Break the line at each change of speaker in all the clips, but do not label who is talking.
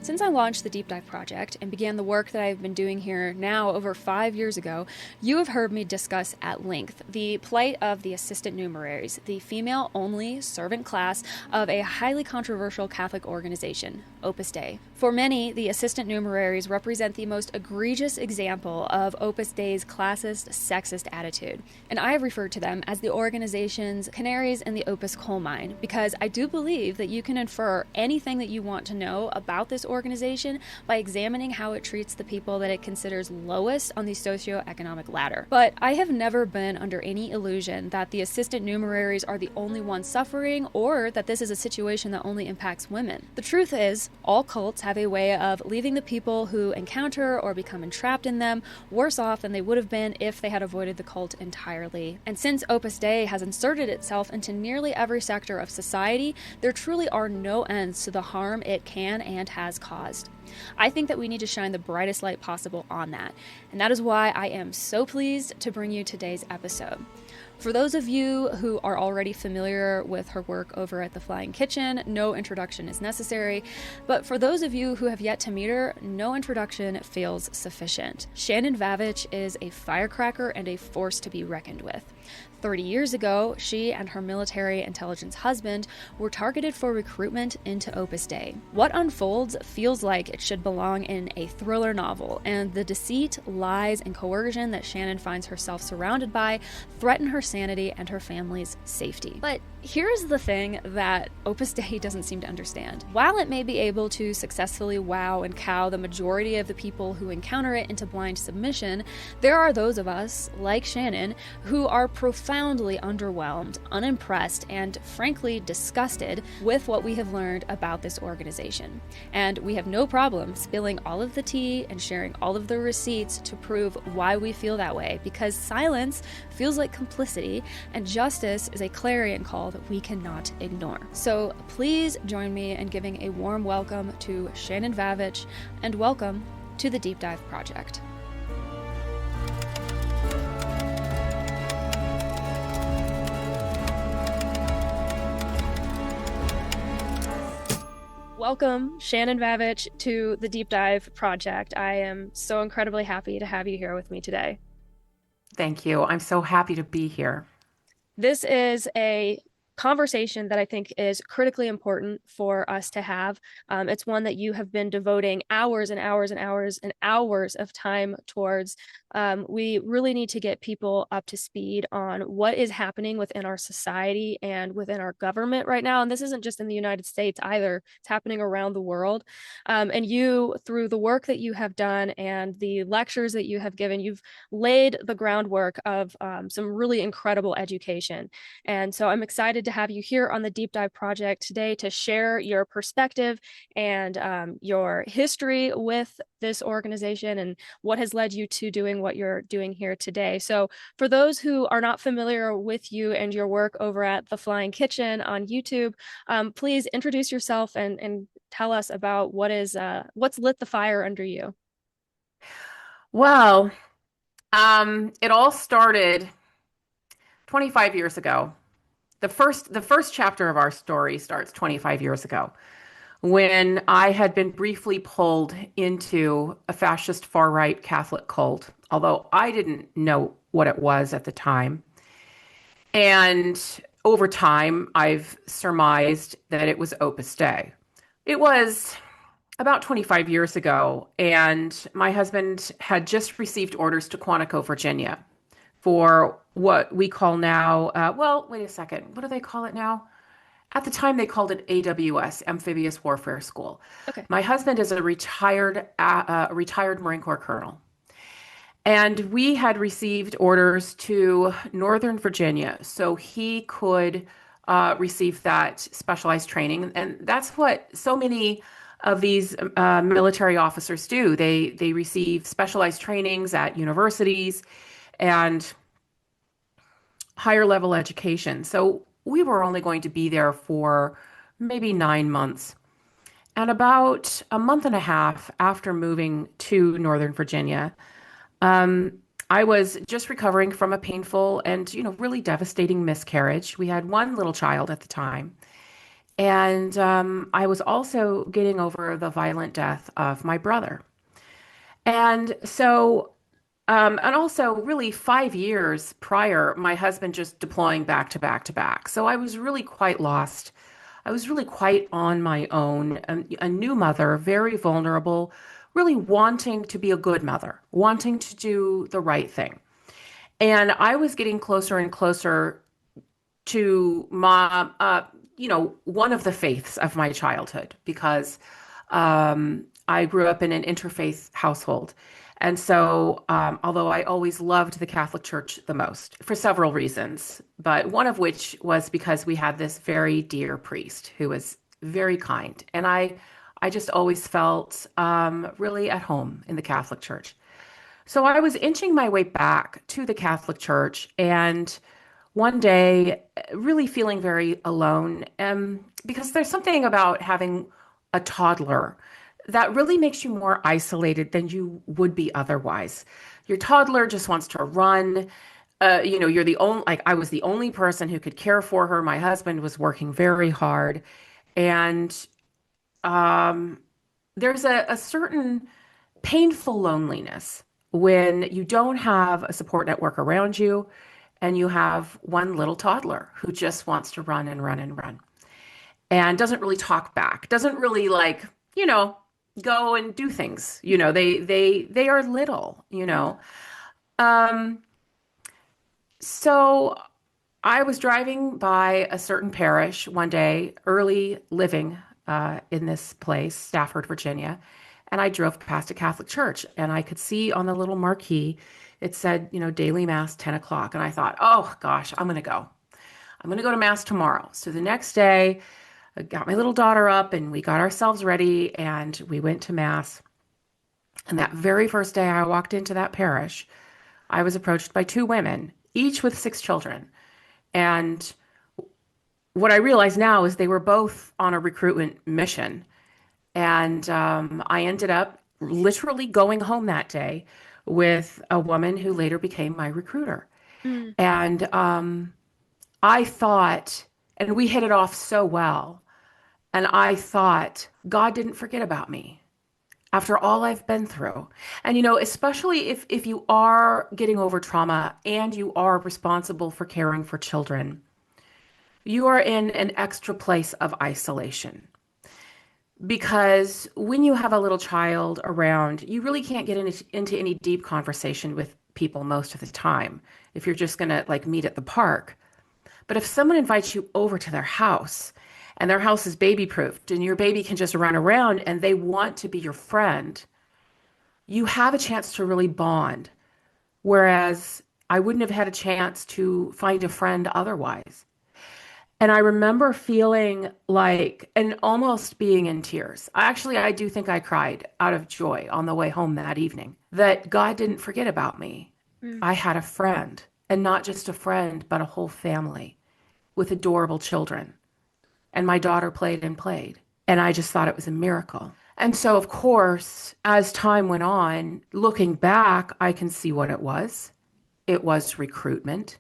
Since I launched the Deep Dive Project and began the work that I've been doing here now over 5 years ago, you have heard me discuss at length the plight of the assistant numeraries, the female-only servant class of a highly controversial Catholic organization, Opus Dei. For many, the assistant numeraries represent the most egregious example of Opus Dei's classist, sexist attitude, and I have referred to them as the organization's canaries in the Opus coal mine, because I do believe that you can infer anything that you want to know about this organization by examining how it treats the people that it considers lowest on the socioeconomic ladder. But I have never been under any illusion that the assistant numeraries are the only ones suffering, or that this is a situation that only impacts women. The truth is, all cults have a way of leaving the people who encounter or become entrapped in them worse off than they would have been if they had avoided the cult entirely. And since Opus Dei has inserted itself into nearly every sector of society, there truly are no ends to the harm it can and has caused. I think that we need to shine the brightest light possible on that, and that is why I am so pleased to bring you today's episode. For those of you who are already familiar with her work over at The Flying Kitchen, no introduction is necessary, but for those of you who have yet to meet her, no introduction feels sufficient. Shannon Vavich is a firecracker and a force to be reckoned with. 30 years ago, she and her military intelligence husband were targeted for recruitment into Opus Dei. What unfolds feels like it should belong in a thriller novel, and the deceit, lies, and coercion that Shannon finds herself surrounded by threaten her sanity and her family's safety. But here's the thing that Opus Dei doesn't seem to understand. While it may be able to successfully wow and cow the majority of the people who encounter it into blind submission, there are those of us, like Shannon, who are profoundly underwhelmed, unimpressed, and frankly disgusted with what we have learned about this organization. And we have no problem spilling all of the tea and sharing all of the receipts to prove why we feel that way, because silence feels like complicity, and justice is a clarion call that we cannot ignore. So please join me in giving a warm welcome to Shannon Vavich, and welcome to the Deep Dive Project. Welcome, Shannon Vavich, to the Deep Dive Project. I am so incredibly happy to have you here with me today.
Thank you. I'm so happy to be here.
This is a conversation that I think is critically important for us to have. It's one that you have been devoting hours and hours and hours and hours of time towards. We really need to get people up to speed on what is happening within our society and within our government right now. And this isn't just in the United States either. It's happening around the world. And you, through the work that you have done and the lectures that you have given, you've laid the groundwork of some really incredible education. And so I'm excited to have you here on the Deep Dive Project today to share your perspective and your history with this organization and what has led you to doing what you're doing here today. So for those who are not familiar with you and your work over at The Flying Kitchen on YouTube, please introduce yourself and tell us about what's lit the fire under you.
Well, it all started 25 years ago. The first chapter of our story starts 25 years ago, when I had been briefly pulled into a fascist far-right Catholic cult, although I didn't know what it was at the time. And over time, I've surmised that it was Opus Dei. It was about 25 years ago, and my husband had just received orders to Quantico, Virginia, for what we call now, wait a second, what do they call it now? At the time, they called it AWS, Amphibious Warfare School.
Okay.
My husband is a retired Marine Corps colonel, and we had received orders to Northern Virginia so he could receive that specialized training. And that's what so many of these military officers do. They receive specialized trainings at universities and higher level education. So we were only going to be there for maybe 9 months. And about a month and a half after moving to Northern Virginia, I was just recovering from a painful and, really devastating miscarriage. We had one little child at the time. And I was also getting over the violent death of my brother. And so, and also really 5 years prior, my husband just deploying back to back to back. So I was really quite lost. I was really quite on my own, a new mother, very vulnerable, really wanting to be a good mother, wanting to do the right thing. And I was getting closer and closer to one of the faiths of my childhood because I grew up in an interfaith household. And so, although I always loved the Catholic Church the most for several reasons, but one of which was because we had this very dear priest who was very kind. And I just always felt really at home in the Catholic Church. So I was inching my way back to the Catholic Church, and one day, really feeling very alone, because there's something about having a toddler that really makes you more isolated than you would be otherwise. Your toddler just wants to run. You're the only, like, I was the only person who could care for her. My husband was working very hard. And um, there's a certain painful loneliness when you don't have a support network around you and you have one little toddler who just wants to run and run and run and doesn't really talk back, doesn't really you know, go and do things. They are little, you know. Um, so I was driving by a certain parish one day, early living in this place, Stafford, Virginia, and I drove past a Catholic church, and I could see on the little marquee it said, daily mass 10 o'clock, and I thought, oh gosh, I'm going to go. I'm going to go to mass tomorrow. So the next day, I got my little daughter up, and we got ourselves ready, and we went to mass. And that very first day I walked into that parish, I was approached by two women, each with six children. And what I realize now is they were both on a recruitment mission. And I ended up literally going home that day with a woman who later became my recruiter.
Mm.
And I thought, and we hit it off so well. And I thought, God didn't forget about me after all I've been through. And, especially if you are getting over trauma and you are responsible for caring for children, you are in an extra place of isolation. Because when you have a little child around, you really can't get into any deep conversation with people most of the time if you're just going to meet at the park. But if someone invites you over to their house and their house is baby proofed and your baby can just run around and they want to be your friend, you have a chance to really bond. Whereas I wouldn't have had a chance to find a friend otherwise. And I remember feeling like, and almost being in tears. I do think I cried out of joy on the way home that evening that God didn't forget about me.
Mm.
I had a friend, and not just a friend, but a whole family with adorable children. And my daughter played and played. And I just thought it was a miracle. And so, of course, as time went on, looking back, I can see what it was. It was recruitment.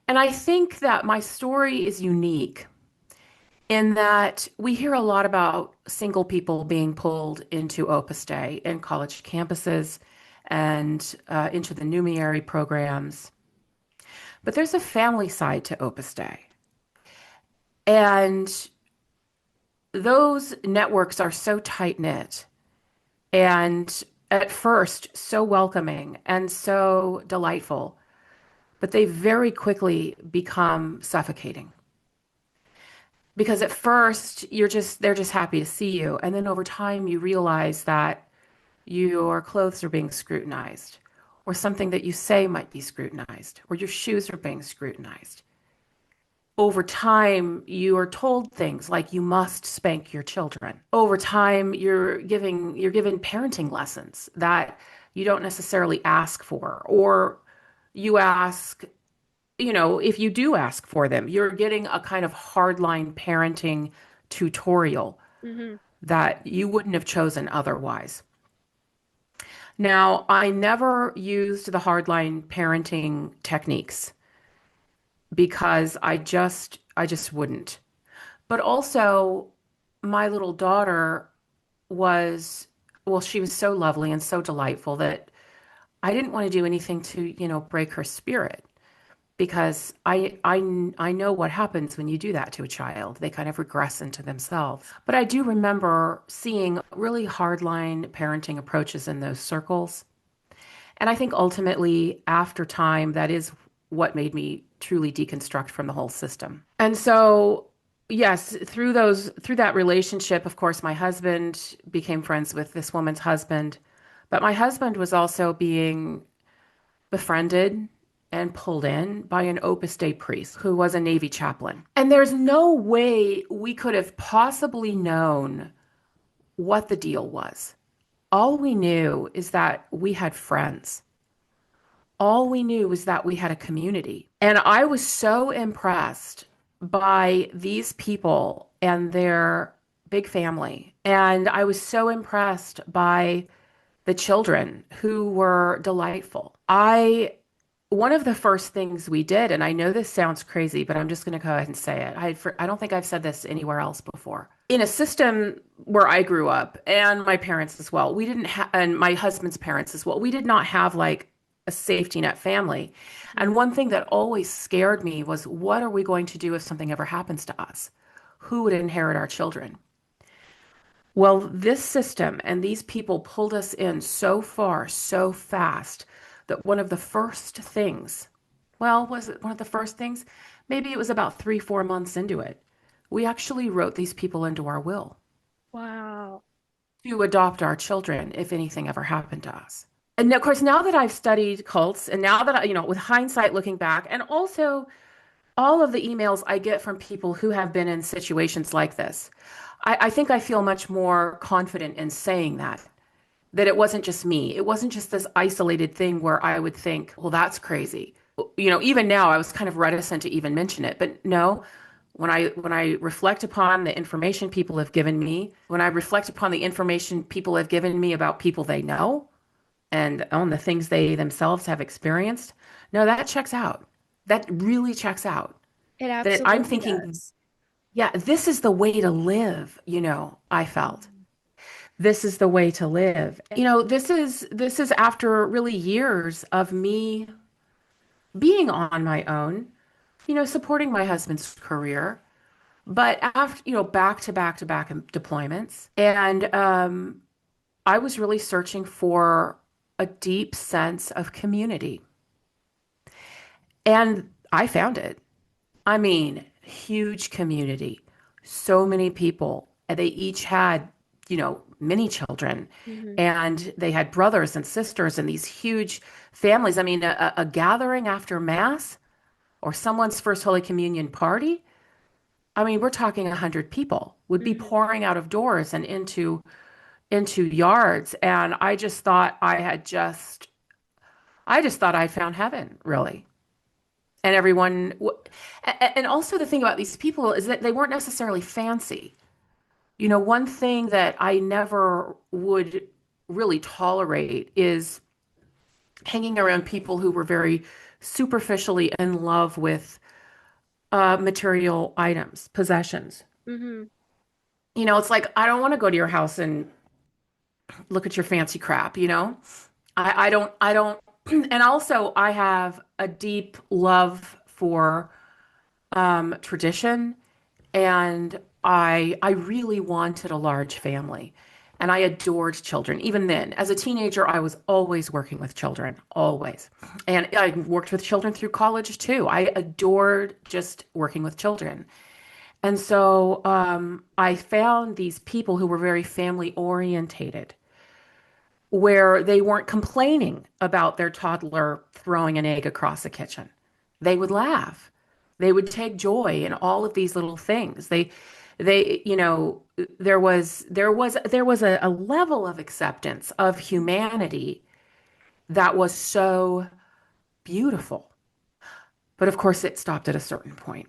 And I think that my story is unique in that we hear a lot about single people being pulled into Opus Dei in college campuses and into the numerary programs. But there's a family side to Opus Dei. And those networks are so tight knit and at first so welcoming and so delightful, but they very quickly become suffocating. Because at first they're just happy to see you. And then over time you realize that your clothes are being scrutinized, or something that you say might be scrutinized, or your shoes are being scrutinized. Over time, you are told things like you must spank your children. Over time, you're given parenting lessons that you don't necessarily ask for, or you ask, if you do ask for them, you're getting a kind of hardline parenting tutorial
Mm-hmm.
that you wouldn't have chosen otherwise. Now, I never used the hardline parenting techniques because I just wouldn't. But also, my little daughter was, well, she was so lovely and so delightful that I didn't want to do anything to, break her spirit because I know what happens when you do that to a child. They kind of regress into themselves. But I do remember seeing really hardline parenting approaches in those circles. And I think ultimately, after time, that is what made me truly deconstruct from the whole system. And so, yes, through that relationship, of course, my husband became friends with this woman's husband, but my husband was also being befriended and pulled in by an Opus Dei priest who was a Navy chaplain. And there's no way we could have possibly known what the deal was. All we knew is that we had friends. All we knew was that we had a community. And I was so impressed by these people and their big family. And I was so impressed by the children who were delightful. One of the first things we did, and I know this sounds crazy, but I'm just going to go ahead and say it. I don't think I've said this anywhere else before. In a system where I grew up, and my parents as well, we didn't have, and my husband's parents as well, we did not have like a safety net family. And one thing that always scared me was, what are we going to do if something ever happens to us? Who would inherit our children? Well, this system and these people pulled us in so far, so fast, that one of the first things, well, was it one of the first things? Maybe it was about 3, 4 months into it. We actually wrote these people into our will
Wow.
to adopt our children if anything ever happened to us. And of course, now that I've studied cults, and now that with hindsight looking back, and also all of the emails I get from people who have been in situations like this, I think I feel much more confident in saying that it wasn't just me. It wasn't just this isolated thing where I would think, well, that's crazy. Even now I was kind of reticent to even mention it, but no, when I reflect upon the information people have given me, when I reflect upon the information people have given me about people they know and on the things they themselves have experienced, no, that checks out. That really checks out.
It
That I'm
absolutely
thinking,
does.
yeah, this is the way to live, I felt. This is the way to live. This is after really years of me being on my own, supporting my husband's career, but after, back to back to back deployments. And I was really searching for a deep sense of community. And I found it. I mean, huge community, so many people. And they each had, many children,
Hmm.
and they had brothers and sisters and these huge families. I mean, a gathering after Mass or someone's first Holy Communion party. I mean, we're talking 100 people would be
Hmm.
pouring out of doors and into yards. And I just thought I found heaven, really. And and also the thing about these people is that they weren't necessarily fancy. One thing that I never would really tolerate is hanging around people who were very superficially in love with material items, possessions.
Hmm.
It's like, I don't want to go to your house and look at your fancy crap, I don't, and also I have a deep love for tradition. And I really wanted a large family. And I adored children. Even then, as a teenager, I was always working with children, always. And I worked with children through college too. I adored just working with children. And so I found these people who were very family orientated, where they weren't complaining about their toddler throwing an egg across the kitchen. They would laugh. They would take joy in all of these little things. There was a level of acceptance of humanity that was so beautiful. But of course, it stopped at a certain point.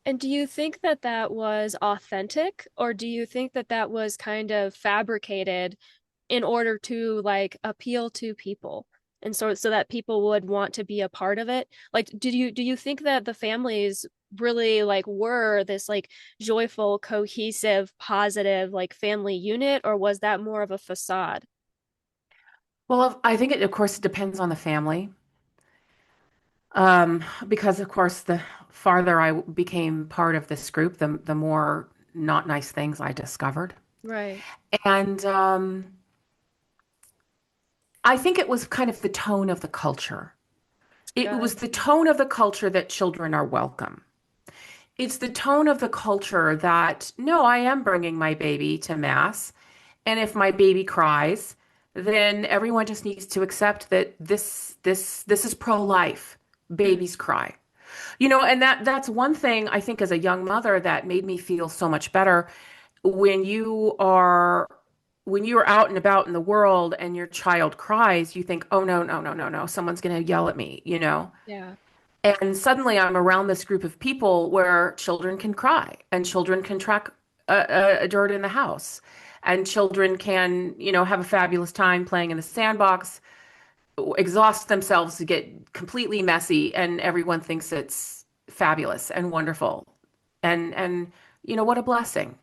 And do you think that that was authentic, or do you think that that was kind of fabricated in order to like appeal to people? And so that people would want to be a part of it? Like, do you think that the families really like were this like joyful, cohesive, positive like family unit, or was that more of a facade?
Well, I think it, of course, it depends on the family. Because of course, the farther I became part of this group, the more not nice things I discovered.
Right.
And I think it was kind of the tone of the culture. It was
Good.
the tone of the culture that children are welcome. It's the tone of the culture that, no, I am bringing my baby to mass. And if my baby cries, then everyone just needs to accept that this is pro-life.
Mhm.
Babies cry. You know, and that's one thing I think as a young mother that made me feel so much better when you're out and about in the world and your child cries, you think, "Oh no, no, no, no, no, someone's going to yell at me," you know?
Yeah.
And suddenly I'm around this group of people where children can cry and children can track dirt in the house and children can, have a fabulous time playing in the sandbox, exhaust themselves to get completely messy, and everyone thinks it's fabulous and wonderful. And what a blessing.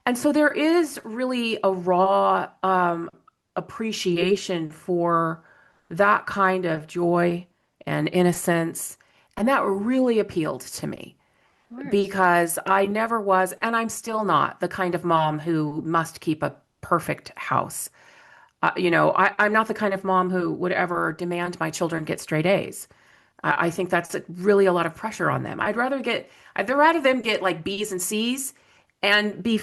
And so there is really a raw appreciation for that kind of joy and innocence. And that really appealed to me
Of course.
because I never was, and I'm still not, the kind of mom who must keep a perfect house. I'm not the kind of mom who would ever demand my children get straight A's. I think that's really a lot of pressure on them. I'd rather them get like B's and C's and be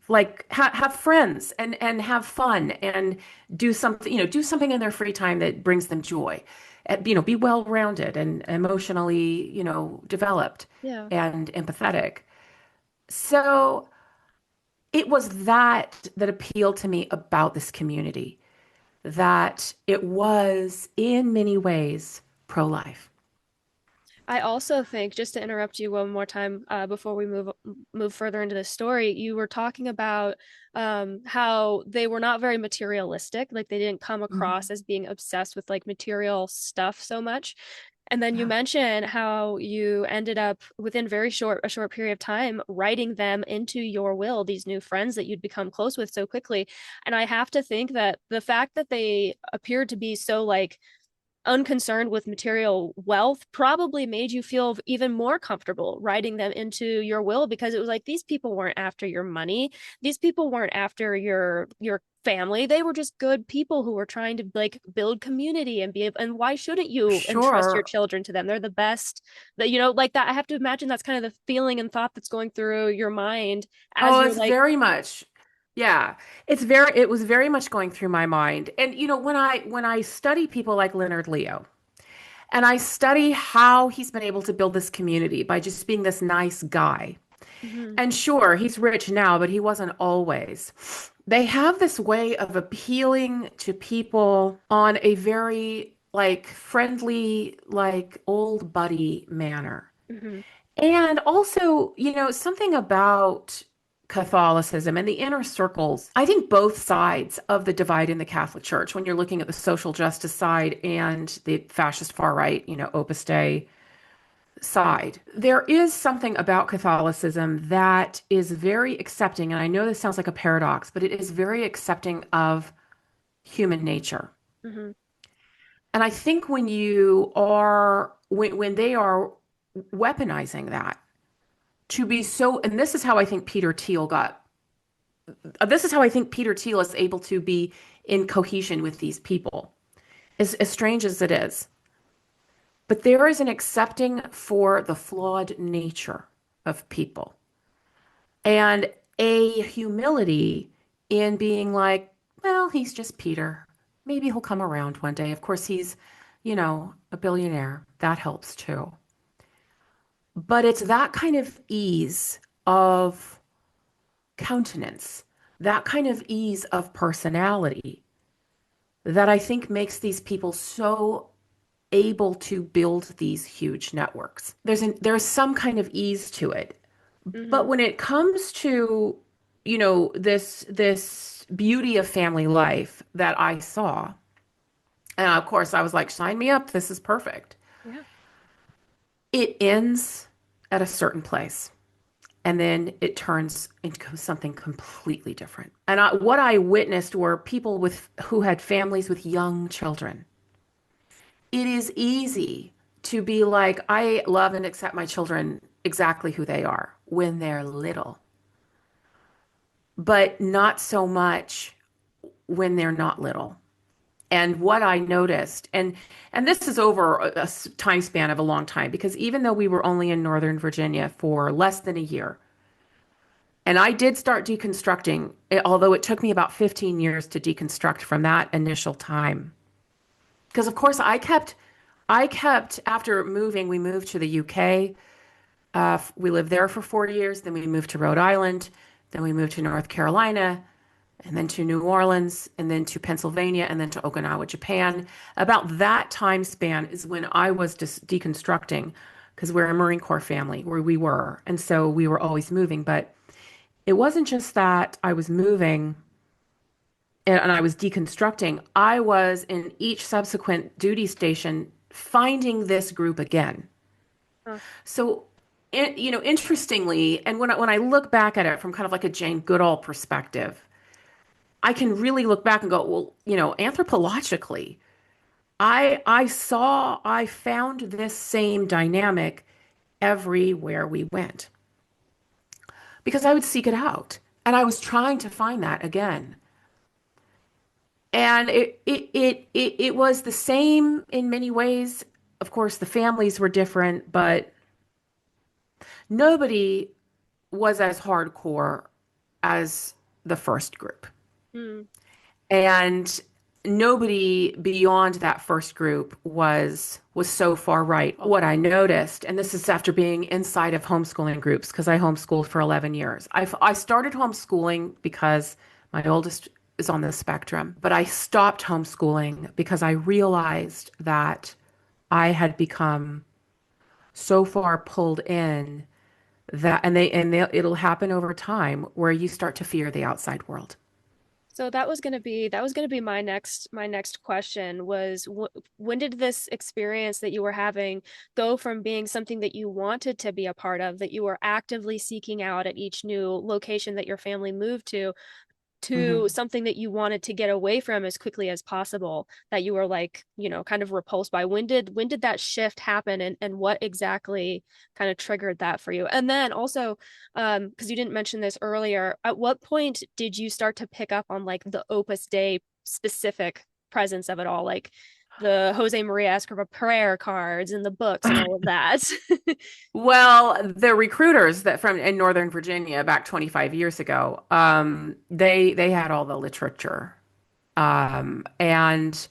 like have friends and have fun and do something in their free time that brings them joy. And, be well-rounded and emotionally, developed
Yeah.
and empathetic. So it was that appealed to me about this community, that it was in many ways pro-life.
I also think, just to interrupt you one more time, before we move further into the story, you were talking about how they were not very materialistic, like they didn't come across
Mhm.
as being obsessed with like material stuff so much. And then you
Yeah.
mentioned how you ended up within a short period of time writing them into your will, these new friends that you'd become close with so quickly. And I have to think that the fact that they appeared to be so like unconcerned with material wealth probably made you feel even more comfortable writing them into your will, because it was like these people weren't after your money, these people weren't after your family, they were just good people who were trying to like build community and and why shouldn't you entrust your
Sure.
children to them? They're the best. That, like that, I have to imagine that's kind of the feeling and thought that's going through your mind as
Oh,
you're
it's
like.
very much. Yeah. It was very much going through my mind. And when I study people like Leonard Leo, and I study how he's been able to build this community by just being this nice guy.
Mhm,
And sure, he's rich now, but he wasn't always. They have this way of appealing to people on a very like friendly, like old buddy manner.
mhm,
And also, something about Catholicism and the inner circles. I think both sides of the divide in the Catholic Church, when you're looking at the social justice side and the fascist far right, Opus Dei side, there is something about Catholicism that is very accepting. And I know this sounds like a paradox, but it is very accepting of human nature.
mhm,
And I think when they are weaponizing that to be so, and this is how I think Peter Thiel is able to be in cohesion with these people, as strange as it is. But there is an accepting for the flawed nature of people and a humility in being like, well, he's just Peter. Maybe he'll come around one day. Of course, he's, a billionaire. That helps too. But it's that kind of ease of countenance, that kind of ease of personality that I think makes these people so able to build these huge networks. There's some kind of ease to it. But
mhm.
when it comes to, this beauty of family life that I saw, and of course I was like, sign me up, this is perfect.
Yeah.
It ends. at a certain place. And then it turns into something completely different. And what I witnessed were people who had families with young children. It is easy to be like, I love and accept my children exactly who they are when they're little, but not so much when they're not little. And what I noticed, and this is over a time span of a long time, because even though we were only in Northern Virginia for less than a year, and I did start deconstructing, although it took me about 15 years to deconstruct from that initial time. Because of course I kept after moving, we moved to the UK. We lived there for 4 years. Then we moved to Rhode Island. Then we moved to North Carolina, and then to New Orleans, and then to Pennsylvania, and then to Okinawa, Japan. About that time span is when I was just deconstructing, because we're a Marine Corps family where we were. And so we were always moving. But it wasn't just that I was moving and I was deconstructing. I was in each subsequent duty station finding this group again.
Huh.
So, interestingly, and when I look back at it from kind of like a Jane Goodall perspective, I can really look back and go, well, anthropologically, I found this same dynamic everywhere we went because I would seek it out, and I was trying to find that again. And it was the same in many ways. Of course, the families were different, but nobody was as hardcore as the first group.
Hmm.
And nobody beyond that first group was so far right. What I noticed, and this is after being inside of homeschooling groups, because I homeschooled for 11 years. I started homeschooling because my oldest is on the spectrum, but I stopped homeschooling because I realized that I had become so far pulled in that, it'll happen over time where you start to fear the outside world.
So that was going to be my next question was when did this experience that you were having go from being something that you wanted to be a part of, that you were actively seeking out at each new location that your family moved to
Mhm.
something that you wanted to get away from as quickly as possible, that you were like, kind of repulsed by? When did that shift happen, and what exactly kind of triggered that for you? And then also, because you didn't mention this earlier, at what point did you start to pick up on like the Opus Dei specific presence of it all, like the Jose Maria Escriva prayer cards and the books and all of that?
Well, the recruiters that from in Northern Virginia back 25 years ago, they had all the literature. And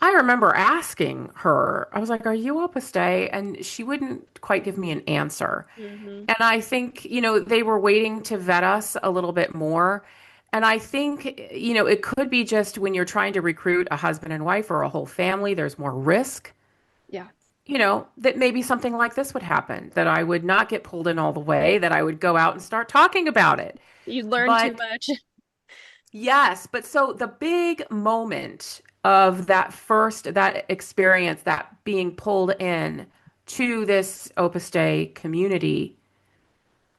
I remember asking her, I was like, "Are you Opus Dei?" And she wouldn't quite give me an answer.
Hmm.
And I think, they were waiting to vet us a little bit more. And I think, it could be just when you're trying to recruit a husband and wife or a whole family, there's more risk,
Yeah,
that maybe something like this would happen, that I would not get pulled in all the way, that I would go out and start talking about it.
you learned too
But
much.
yes, but so the big moment of that experience, that being pulled in to this Opus Dei community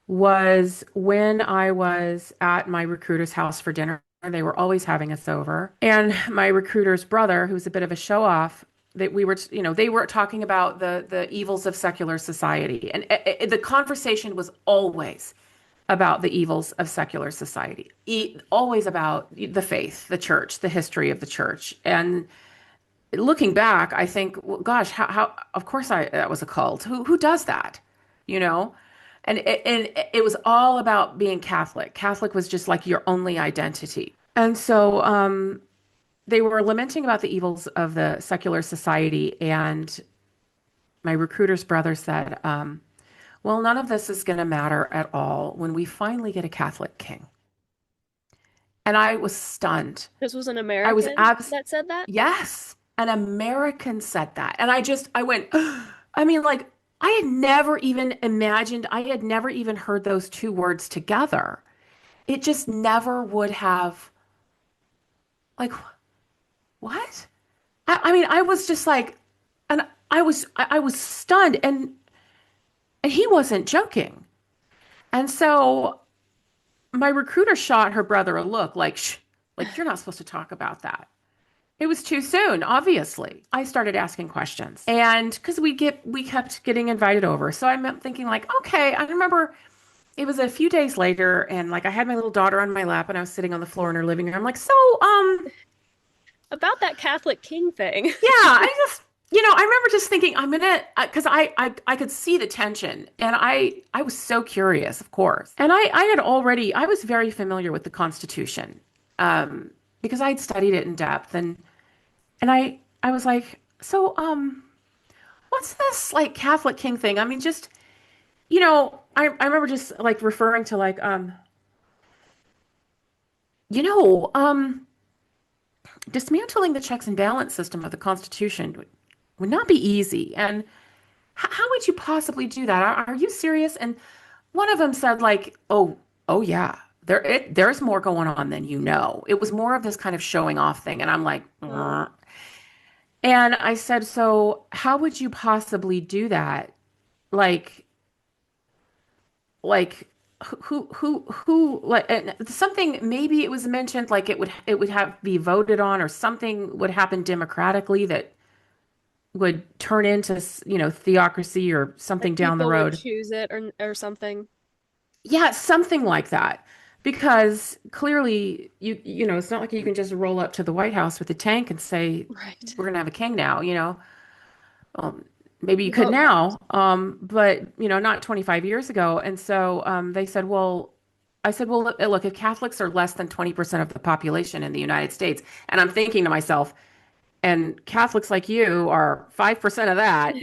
was when I was at my recruiter's house for dinner. They were always having us over. And my recruiter's brother, who's a bit of a show off, that we were, they were talking about the evils of secular society. And the conversation was always about the evils of secular society, always about the faith, the church, the history of the church. And looking back, I think, well, gosh, of course that was a cult. Who does that? You know? And it was all about being Catholic. Catholic was just like your only identity. And so they were lamenting about the evils of the secular society. And my recruiter's brother said, well, none of this is going to matter at all when we finally get a Catholic king. And I was stunned.
This was an
I was
American that said that?
yes, an American said that. And I went, I mean, like, I had never even imagined, I had never even heard those two words together. It just never would have, like, what? I mean, I was just like, and I was stunned. And And he wasn't joking. And so my recruiter shot her brother a look like, shh, like you're not supposed to talk about that. It was too soon, obviously. I started asking questions. And because we kept getting invited over. So I'm thinking like, okay, I remember it was a few days later and like I had my little daughter on my lap and I was sitting on the floor in her living room. I'm like, so
About that Catholic king thing.
yeah, I just I remember just thinking I'm gonna because I could see the tension and I was so curious, of course. And I was very familiar with the Constitution. Because I'd studied it in depth and I was like, so what's this like Catholic king thing? I mean, just I remember just like referring to like you know, dismantling the checks and balance system of the Constitution would not be easy. And how would you possibly do that? Are you serious? And one of them said like, oh yeah, there's more going on than you know. It was more of this kind of showing off thing. And I'm like,
Oh,
"Ugh." And I said, so how would you possibly do that? Like, like who like and something maybe it was mentioned like it would have be voted on or something would happen democratically that would turn into theocracy or something
like
down the
people would
road.
choose it or something.
Yeah, something like that. Because clearly it's not like you can just roll up to the White House with a tank and say
Right.
we're gonna have a king now. Um, maybe you
You
could
hope not.
now, but not 25 years ago. And so they said, well, I said, well, look, if Catholics are less than 20% of the population in the United States, and I'm thinking to myself, and Catholics like you are 5% of that.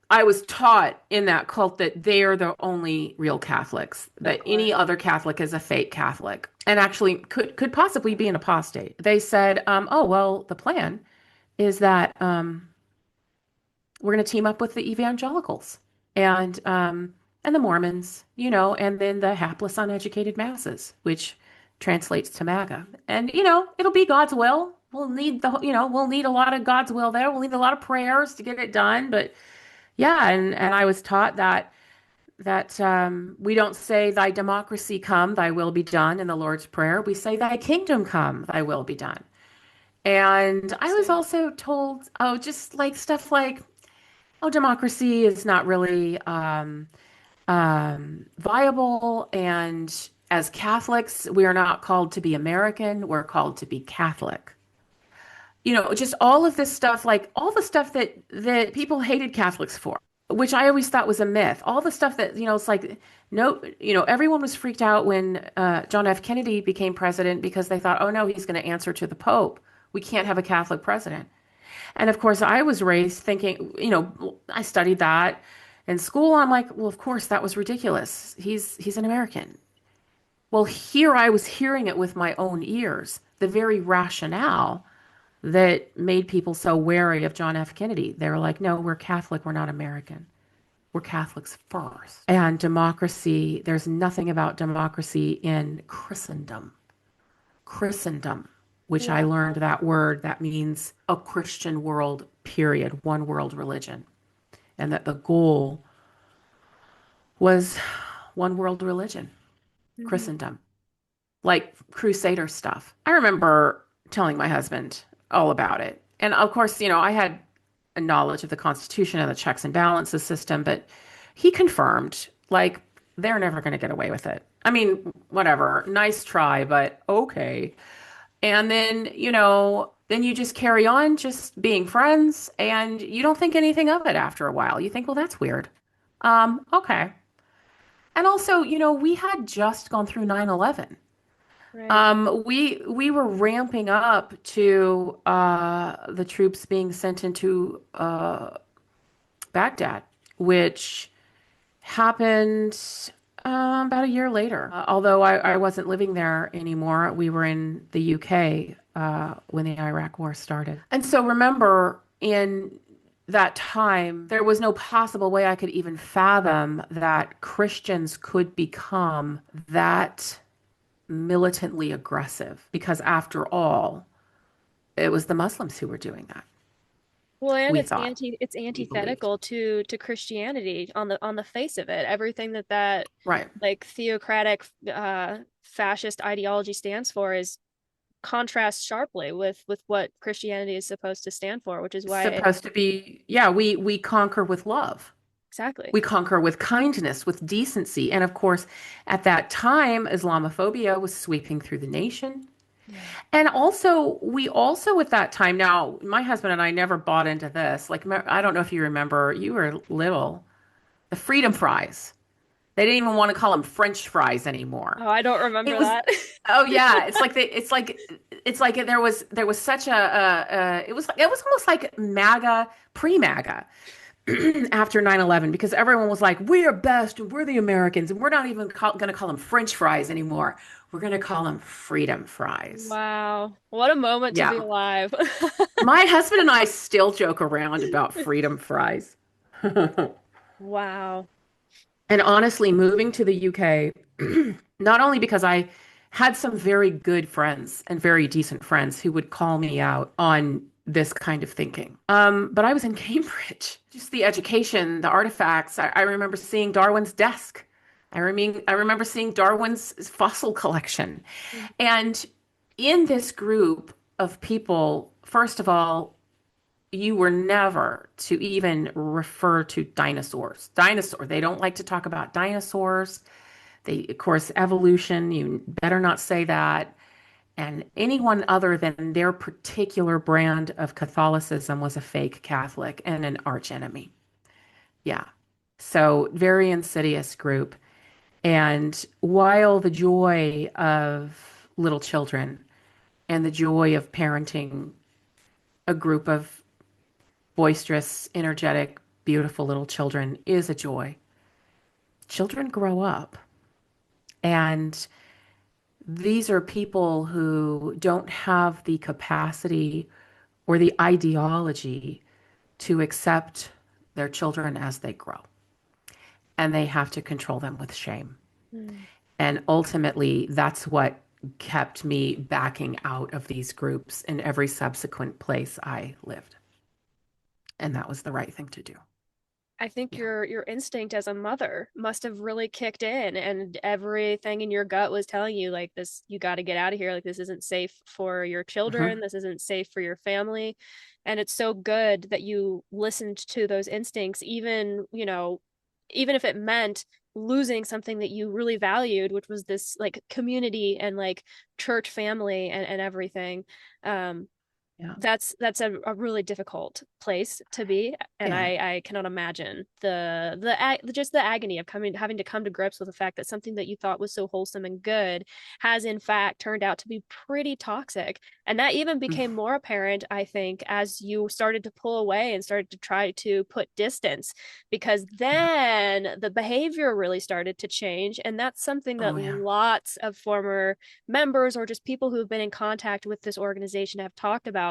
I was taught in that cult that they're the only real Catholics,
Of
that any
course.
other Catholic is a fake Catholic and actually could possibly be an apostate. They said, oh, well, the plan is that we're going to team up with the evangelicals and the Mormons, and then the hapless, uneducated masses, which translates to MAGA. And it'll be God's will. We'll need a lot of God's will there. We'll need a lot of prayers to get it done. But yeah, and I was taught that we don't say "Thy democracy come, Thy will be done" in the Lord's Prayer. We say "Thy kingdom come, Thy will be done." And I was
Interesting.
also told, oh, just like stuff like, oh, democracy is not really viable. And as Catholics, we are not called to be American. We're called to be Catholic. Just all of this stuff, like all the stuff that people hated Catholics for, which I always thought was a myth. All the stuff that, it's like, no, everyone was freaked out when John F. Kennedy became president because they thought, oh no, he's going to answer to the Pope. We can't have a Catholic president. And of course, I was raised thinking, I studied that in school. I'm like, well, of course, that was ridiculous. He's an American. Well, here I was hearing it with my own ears, the very rationale that made people so wary of John F. Kennedy. They were like, no, we're Catholic, we're not American. We're Catholics first. And democracy, there's nothing about democracy in Christendom. Christendom, which I learned
Wow.
that word that means a Christian world, period, one world religion. And that the goal was one world religion,
Hmm.
Christendom, like Crusader stuff. I remember telling my husband all about it. And of course, I had a knowledge of the Constitution and the checks and balances system, but he confirmed, like, they're never going to get away with it. I mean, whatever, nice try, but okay. And then you just carry on just being friends and you don't think anything of it after a while. You think, well, that's weird. Okay. And also, we had just gone through 9/11.
Right.
We were ramping up to the troops being sent into Baghdad, which happened about a year later. Although I wasn't living there anymore, we were in the UK when the Iraq War started. And so remember, in that time, there was no possible way I could even fathom that Christians could become that militantly aggressive because after all, it was the Muslims who were doing that.
Well, and
we thought,
it's
we believed.
antithetical to Christianity on the face of it. Everything that
Right.
like theocratic fascist ideology stands for is contrasts sharply with what Christianity is supposed to stand for, which is why it
Supposed to be, yeah, we conquer with love.
exactly.
We conquer with kindness, with decency. And of course, at that time, Islamophobia was sweeping through the nation.
Yeah.
And also, we also at that time, now, my husband and I never bought into this. Like, I don't know if you remember, you were little, the freedom fries. They didn't even want to call them French fries anymore.
Oh, I don't
It
remember
was,
that.
oh yeah, it's like there was such it was almost like MAGA, pre-MAGA after 9/11 because everyone was like, we are best and we're the Americans and we're not even going to call them French fries anymore. We're going to call them freedom fries.
Wow. What a moment to be
Yeah.
alive.
My husband and I still joke around about freedom fries.
Wow.
And honestly, moving to the UK, not only because I had some very good friends and very decent friends who would call me out on this kind of thinking, but I was in Cambridge. Just the education, the artifacts. I remember seeing Darwin's desk. I remember seeing Darwin's fossil collection. And in this group of people, first of all, you were never to even refer to dinosaurs. They don't like to talk about dinosaurs. They, of course, evolution, you better not say that. And anyone other than their particular brand of Catholicism was a fake Catholic and an archenemy. Yeah. So, very insidious group. And while the joy of little children and the joy of parenting a group of boisterous, energetic, beautiful little children is a joy. Children grow up, and these are people who don't have the capacity or the ideology to accept their children as they grow, and they have to control them with shame.
Mm.
And ultimately, that's what kept me backing out of these groups in every subsequent place I lived. And that was the right thing to do.
I think
Yeah.
your instinct as a mother must have really kicked in, and everything in your gut was telling you like this, you got to get out of here. Like this isn't safe for your children.
Mhm.
This isn't safe for your family. And it's so good that you listened to those instincts, even, even if it meant losing something that you really valued, which was this like community and like church family and everything. Um,
Yeah.
that's a really difficult place to be, and
Yeah.
I cannot imagine just the agony of having to come to grips with the fact that something that you thought was so wholesome and good has in fact turned out to be pretty toxic. And that even became more apparent, I think, as you started to pull away and started to try to put distance, because
Yeah.
then the behavior really started to change, and that's something that
Oh, yeah.
lots of former members or just people who have been in contact with this organization have talked about.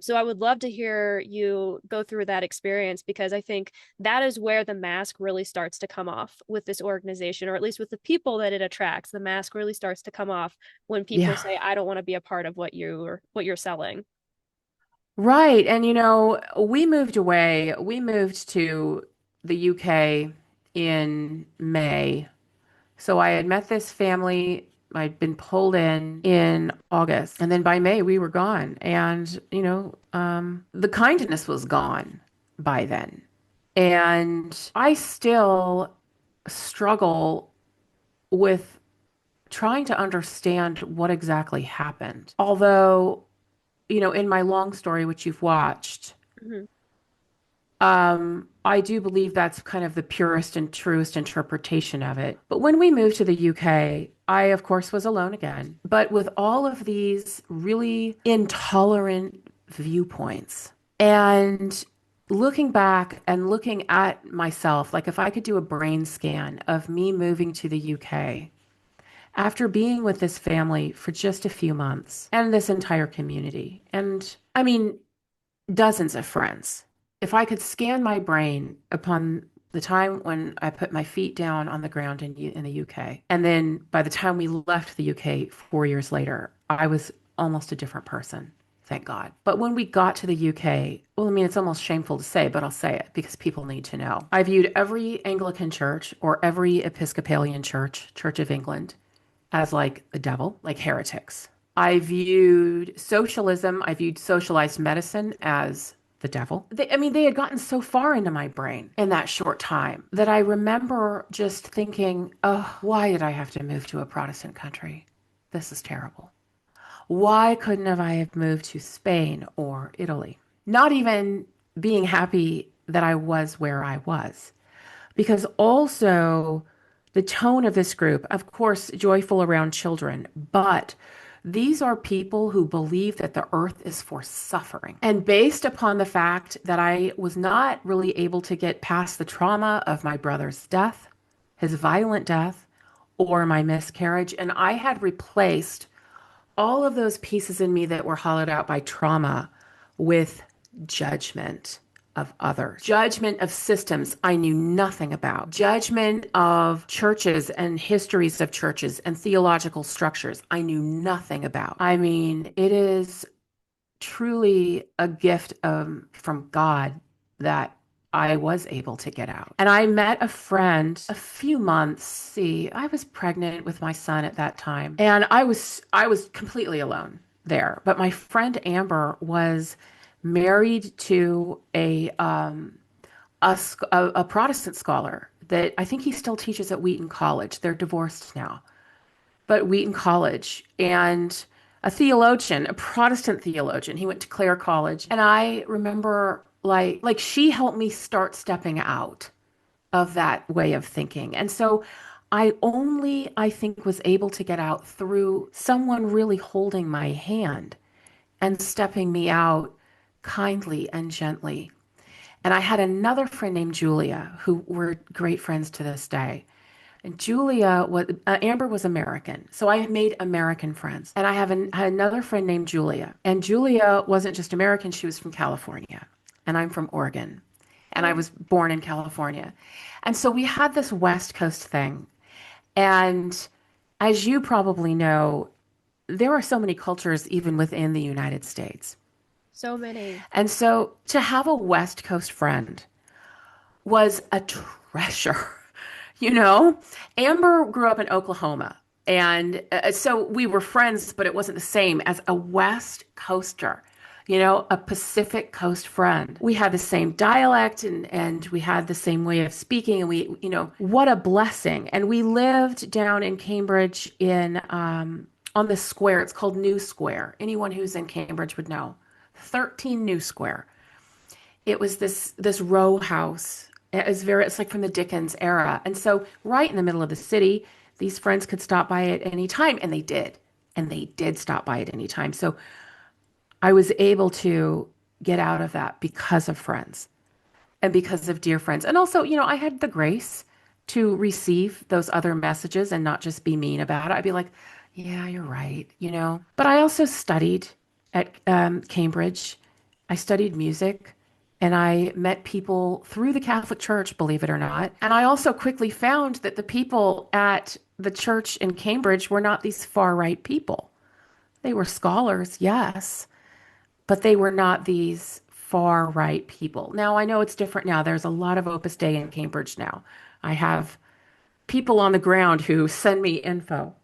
So I would love to hear you go through that experience, because I think that is where the mask really starts to come off with this organization, or at least with the people that it attracts. The mask really starts to come off when people
Yeah.
say, "I don't want to be a part of what you're selling."
Right. And we moved away. We moved to the UK in May. So I had met this family. I'd been pulled in August. And then by May, we were gone. And, the kindness was gone by then. And I still struggle with trying to understand what exactly happened. Although, in my long story, which you've watched,
Mhm.
I do believe that's kind of the purest and truest interpretation of it. But when we moved to the UK, I, of course, was alone again, but with all of these really intolerant viewpoints. And looking back and looking at myself, like if I could do a brain scan of me moving to the UK after being with this family for just a few months and this entire community, and I mean, dozens of friends. If I could scan my brain upon the time when I put my feet down on the ground in the UK, and then by the time we left the UK 4 years later, I was almost a different person. thank God. But when we got to the UK, well, I mean, it's almost shameful to say, but I'll say it because people need to know. I viewed every Anglican church or every Episcopalian church, Church of England, as like the devil, like heretics. I viewed socialism, I viewed socialized medicine as the devil. They had gotten so far into my brain in that short time that I remember just thinking, oh, why did I have to move to a Protestant country? This is terrible. Why couldn't I have moved to Spain or Italy? Not even being happy that I was where I was. Because also the tone of this group, of course, joyful around children, but these are people who believe that the earth is for suffering. And based upon the fact that I was not really able to get past the trauma of my brother's death, his violent death, or my miscarriage, and I had replaced all of those pieces in me that were hollowed out by trauma with judgment of others, judgment of systems I knew nothing about, judgment of churches and histories of churches and theological structures I knew nothing about. I mean, it is truly a gift from God that I was able to get out. And I met a friend a few months. See, I was pregnant with my son at that time, and I was completely alone there. But my friend Amber was married to a Protestant scholar that I think he still teaches at Wheaton College. They're divorced now, but Wheaton College, and a theologian, a Protestant theologian. He went to Clare College. And I remember like she helped me start stepping out of that way of thinking. And so I think, was able to get out through someone really holding my hand and stepping me out kindly and gently. And I had another friend named Julia, who we're great friends to this day. And Amber was American. So I made American friends. And I had another friend named Julia. And Julia wasn't just American, she was from California. And I'm from Oregon. And I was born in California. And so we had this West Coast thing. And as you probably know, there are so many cultures even within the United States.
So many.
And so to have a West Coast friend was a treasure. You know, Amber grew up in Oklahoma. And so we were friends, but it wasn't the same as a West Coaster, a Pacific Coast friend. We had the same dialect and we had the same way of speaking. And what a blessing. And we lived down in Cambridge on the square. It's called New Square. Anyone who's in Cambridge would know. 13 New Square. It was this row house. It's like from the Dickens era. And so right in the middle of the city, these friends could stop by at any time. And they did. And they did stop by at any time. So I was able to get out of that because of friends and because of dear friends. And also, I had the grace to receive those other messages and not just be mean about it. I'd be like, yeah, you're right, But I also studied at Cambridge. I studied music. And I met people through the Catholic Church, believe it or not. And I also quickly found that the people at the church in Cambridge were not these far-right people. They were scholars, yes, but they were not these far-right people. Now, I know it's different now. There's a lot of Opus Dei in Cambridge now. I have people on the ground who send me info.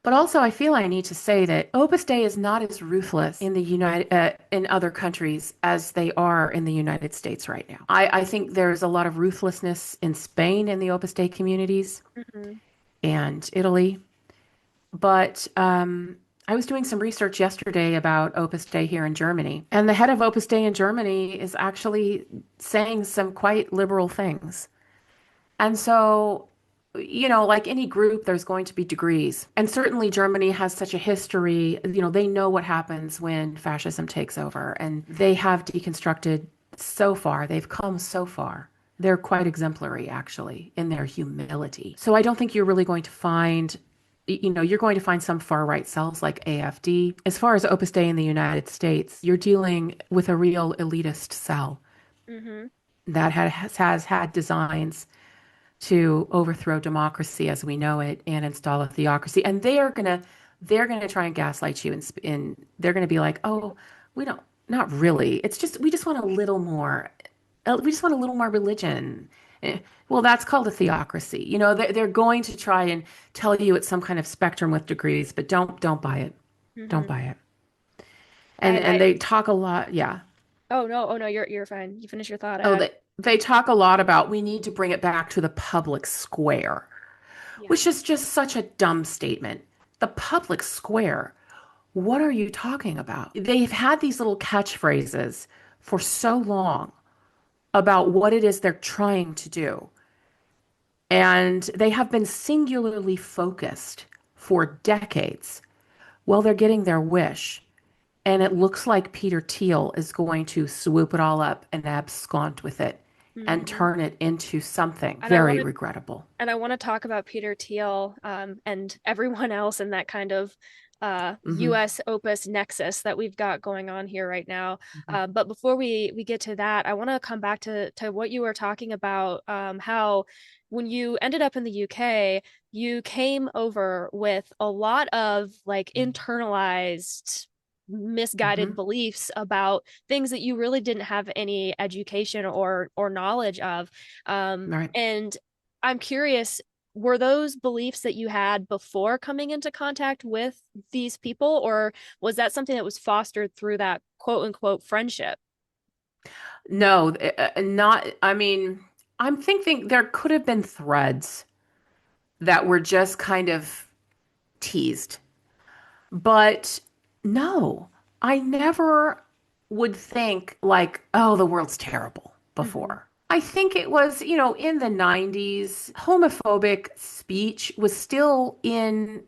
But also, I feel I need to say that Opus Dei is not as ruthless in other countries as they are in the United States right now. I think there's a lot of ruthlessness in Spain in the Opus Dei communities and Italy. But I was doing some research yesterday about Opus Dei here in Germany. And the head of Opus Dei in Germany is actually saying some quite liberal things. And so like any group, there's going to be degrees. And certainly Germany has such a history. They know what happens when fascism takes over. And they have deconstructed so far. They've come so far. They're quite exemplary, actually, in their humility. So I don't think you're really going to find, you're going to find some far-right cells like AFD. As far as Opus Dei in the United States, you're dealing with a real elitist cell that has had designs to overthrow democracy as we know it and install a theocracy. And they're gonna try and gaslight you, and they're gonna be like, oh, We don't, not really. It's just, we just want a little more, we just want a little more religion. Eh, Well, that's called a theocracy. They're going to try and tell you it's some kind of spectrum with degrees, but don't buy it. Don't
Hmm.
buy it. And
And
and they talk a lot, yeah.
oh no, you're fine. You finish your thought. I
Oh,
had
they talk a lot about we need to bring it back to the public square,
yeah.
which is just such a dumb statement. The public square. What are you talking about? They've had these little catchphrases for so long about what it is they're trying to do. And they have been singularly focused for decades. Well, they're getting their wish. And it looks like Peter Thiel is going to swoop it all up and abscond with it and
Hmm.
turn it into something
And I
very
wanted
regrettable.
and I want to talk about Peter Thiel and everyone else in that kind of
Hmm.
US Opus nexus that we've got going on here right now.
Hmm.
But before we get to that, I want to come back to what you were talking about, how when you ended up in the UK, you came over with a lot of like internalized misguided
Hmm.
beliefs about things that you really didn't have any education or knowledge of.
Right.
And I'm curious, were those beliefs that you had before coming into contact with these people, or was that something that was fostered through that quote unquote friendship?
No, not, I mean, I'm thinking there could have been threads that were just kind of teased. But no, I never would think like, oh, the world's terrible
Hmm.
before. I think it was, in the 90s, homophobic speech was still in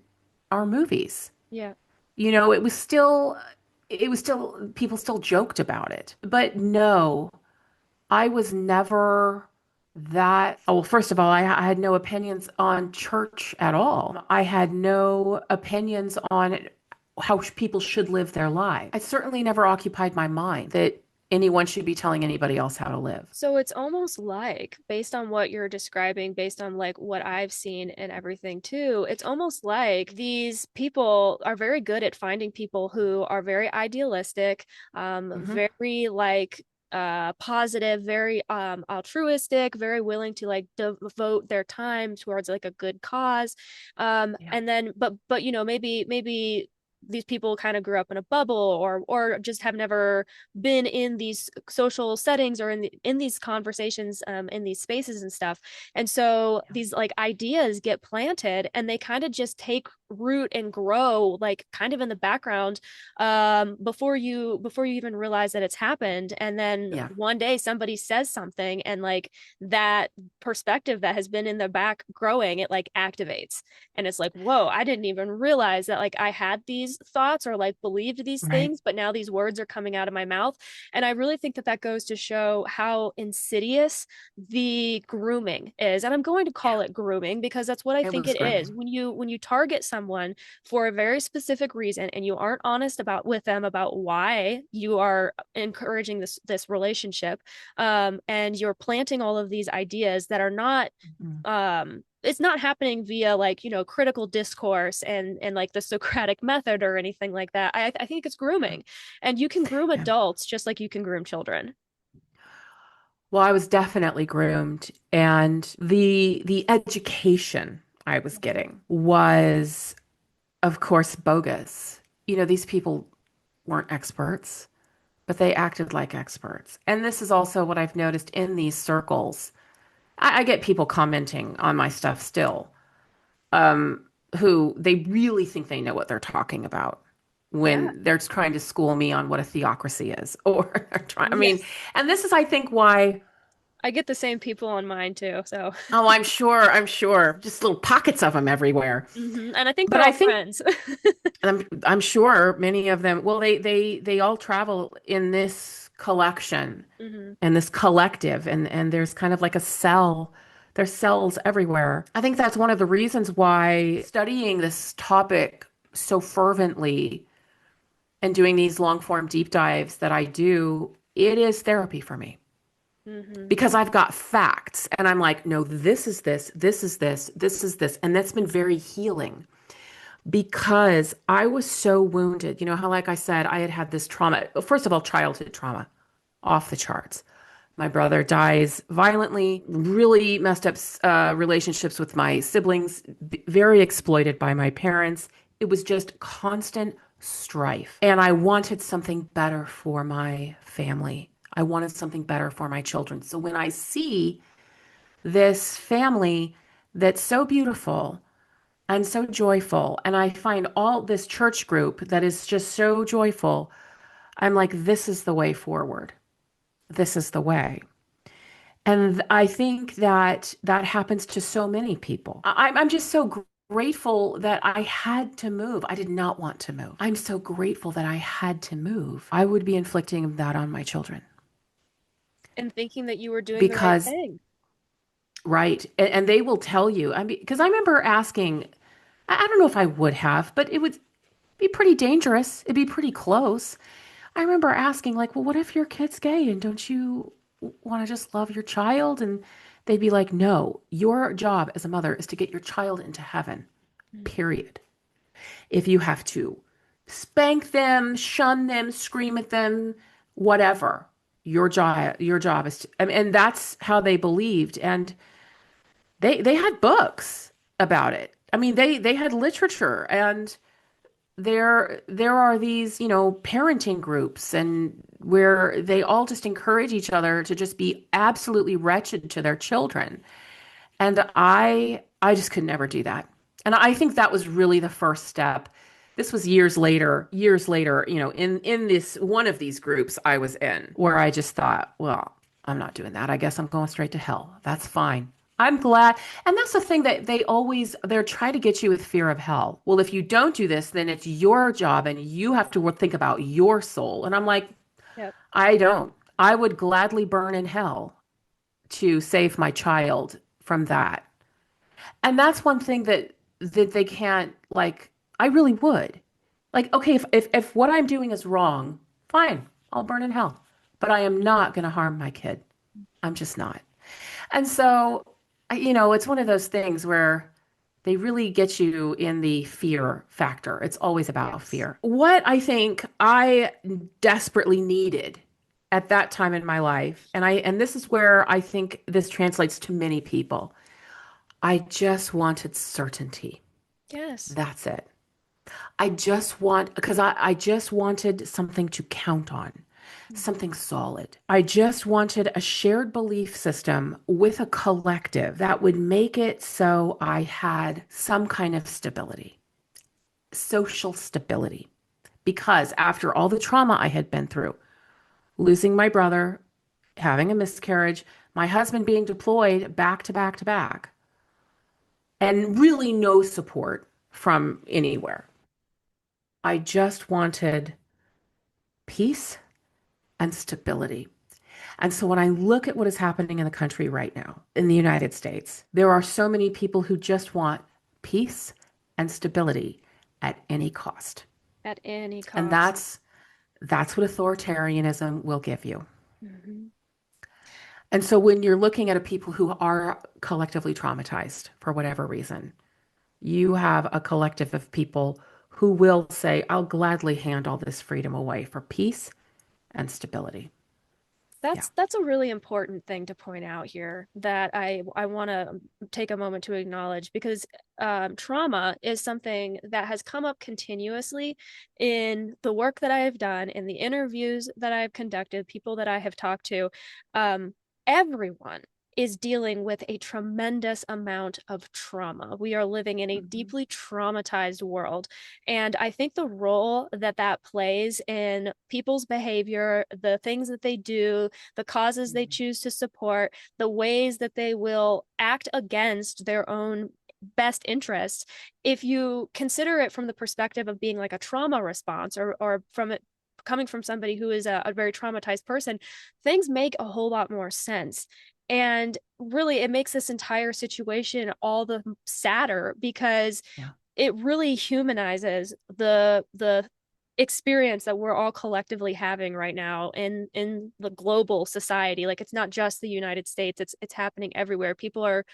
our movies.
Yeah.
It was still, people still joked about it. But no, I was never that. Oh, well, first of all, I had no opinions on church at all. I had no opinions on how people should live their lives. I certainly never occupied my mind that anyone should be telling anybody else how to live.
So it's almost like, based on what you're describing, based on like what I've seen and everything too, it's almost like these people are very good at finding people who are very idealistic,
Hmm.
very like positive, very altruistic, very willing to like devote their time towards like a good cause.
Yeah.
And then but maybe these people kind of grew up in a bubble or just have never been in these social settings or in these conversations, in these spaces and stuff. And so these like ideas get planted and they kind of just take root and grow like kind of in the background, before you even realize that it's happened. And then
Yeah.
one day somebody says something and like that perspective that has been in the back growing, it like activates. And it's like, whoa, I didn't even realize that like I had these thoughts or like believed these
Right.
things, but now these words are coming out of my mouth. And I really think that that goes to show how insidious the grooming is. And I'm going to
Yeah.
call it grooming because that's what I
It
think
was
it is.
grooming.
When you target someone for a very specific reason and you aren't honest about with them about why you are encouraging this relationship, and you're planting all of these ideas that are not,
Mhm.
it's not happening via like critical discourse and like the Socratic method or anything like that. I think it's grooming, and you can groom
Yeah.
adults just like you can groom children.
Well, I was definitely groomed, and the education I was getting was, of course, bogus. These people weren't experts, but they acted like experts. And this is also what I've noticed in these circles. I get people commenting on my stuff still, um, who they really think they know what they're talking about
Yeah.
when they're trying to school me on what a theocracy is, or they're trying, I mean,
Yes.
and this is, I think, why.
I get the same people on mine too. So,
Oh, I'm sure, just little pockets of them everywhere.
and I think
But
they're
I
all
think
friends.
I'm sure many of them, well, they all travel in this collection
Hmm.
and this collective, and there's kind of like there's cells everywhere. I think that's one of the reasons why studying this topic so fervently and doing these long form deep dives that I do, it is therapy for me.
Hmm.
Because I've got facts and I'm like, no, this is this, this is this, this is this. And that's been very healing. because I was so wounded. You know how, like I said, I had had this trauma. First of all, childhood trauma, off the charts. My brother dies violently, really messed up relationships with my siblings, very exploited by my parents. It was just constant strife. And I wanted something better for my family. I wanted something better for my children. So when I see this family that's so beautiful and so joyful, and I find all this church group that is just so joyful, I'm like, this is the way forward. This is the way. And I think that that happens to so many people. I'm just so grateful that I had to move. I did not want to move. I'm so grateful that I had to move. I would be inflicting that on my children
And thinking that you were doing the right
because,
thing.
right. And they will tell you, I mean, because I remember asking, I don't know if I would have, but it would be pretty dangerous. It'd be pretty close. I remember asking, like, well, what if your kid's gay and don't you want to just love your child? And they'd be like, no, your job as a mother is to get your child into heaven, period. If you have to spank them, shun them, scream at them, whatever, your job is to, and that's how they believed. And they had books about it. I mean, they had literature, and there are these, parenting groups and where they all just encourage each other to just be absolutely wretched to their children. And I just could never do that. And I think that was really the first step. This was years later, in this one of these groups I was in, where I just thought, well, I'm not doing that. I guess I'm going straight to hell. That's fine. I'm glad. And that's the thing that they're trying to get you with fear of hell. Well, if you don't do this, then it's your job and you have to think about your soul. And I'm like,
Yep.
I don't. I would gladly burn in hell to save my child from that. And that's one thing that they can't, like, I really would. Like, okay, if what I'm doing is wrong, fine, I'll burn in hell. But I am not going to harm my kid. I'm just not. And so, it's one of those things where they really get you in the fear factor. It's always about
Yes.
fear. What I think I desperately needed at that time in my life, and this is where I think this translates to many people. I just wanted certainty.
Yes.
That's it. Because I just wanted something to count on, something solid. I just wanted a shared belief system with a collective that would make it so I had some kind of stability, social stability. Because after all the trauma I had been through, losing my brother, having a miscarriage, my husband being deployed back to back to back, and really no support from anywhere. I just wanted peace and stability. And so when I look at what is happening in the country right now, in the United States, there are so many people who just want peace and stability at any cost.
At any
And
cost.
that's what authoritarianism will give you.
Mhm.
And so when you're looking at a people who are collectively traumatized for whatever reason, you have a collective of people who will say, I'll gladly hand all this freedom away for peace and stability. Yeah.
That's a really important thing to point out here that I want to take a moment to acknowledge, because trauma is something that has come up continuously in the work that I have done, in the interviews that I've conducted, people that I have talked to. Everyone is dealing with a tremendous amount of trauma. We are living in a deeply traumatized world. And I think the role that that plays in people's behavior, the things that they do, the causes they choose to support, the ways that they will act against their own best interests, if you consider it from the perspective of being like a trauma response, or from it coming from somebody who is a very traumatized person, things make a whole lot more sense. And really, it makes this entire situation all the sadder, because
Yeah.
it really humanizes the experience that we're all collectively having right now in the global society. Like, it's not just the United States, it's happening everywhere. People are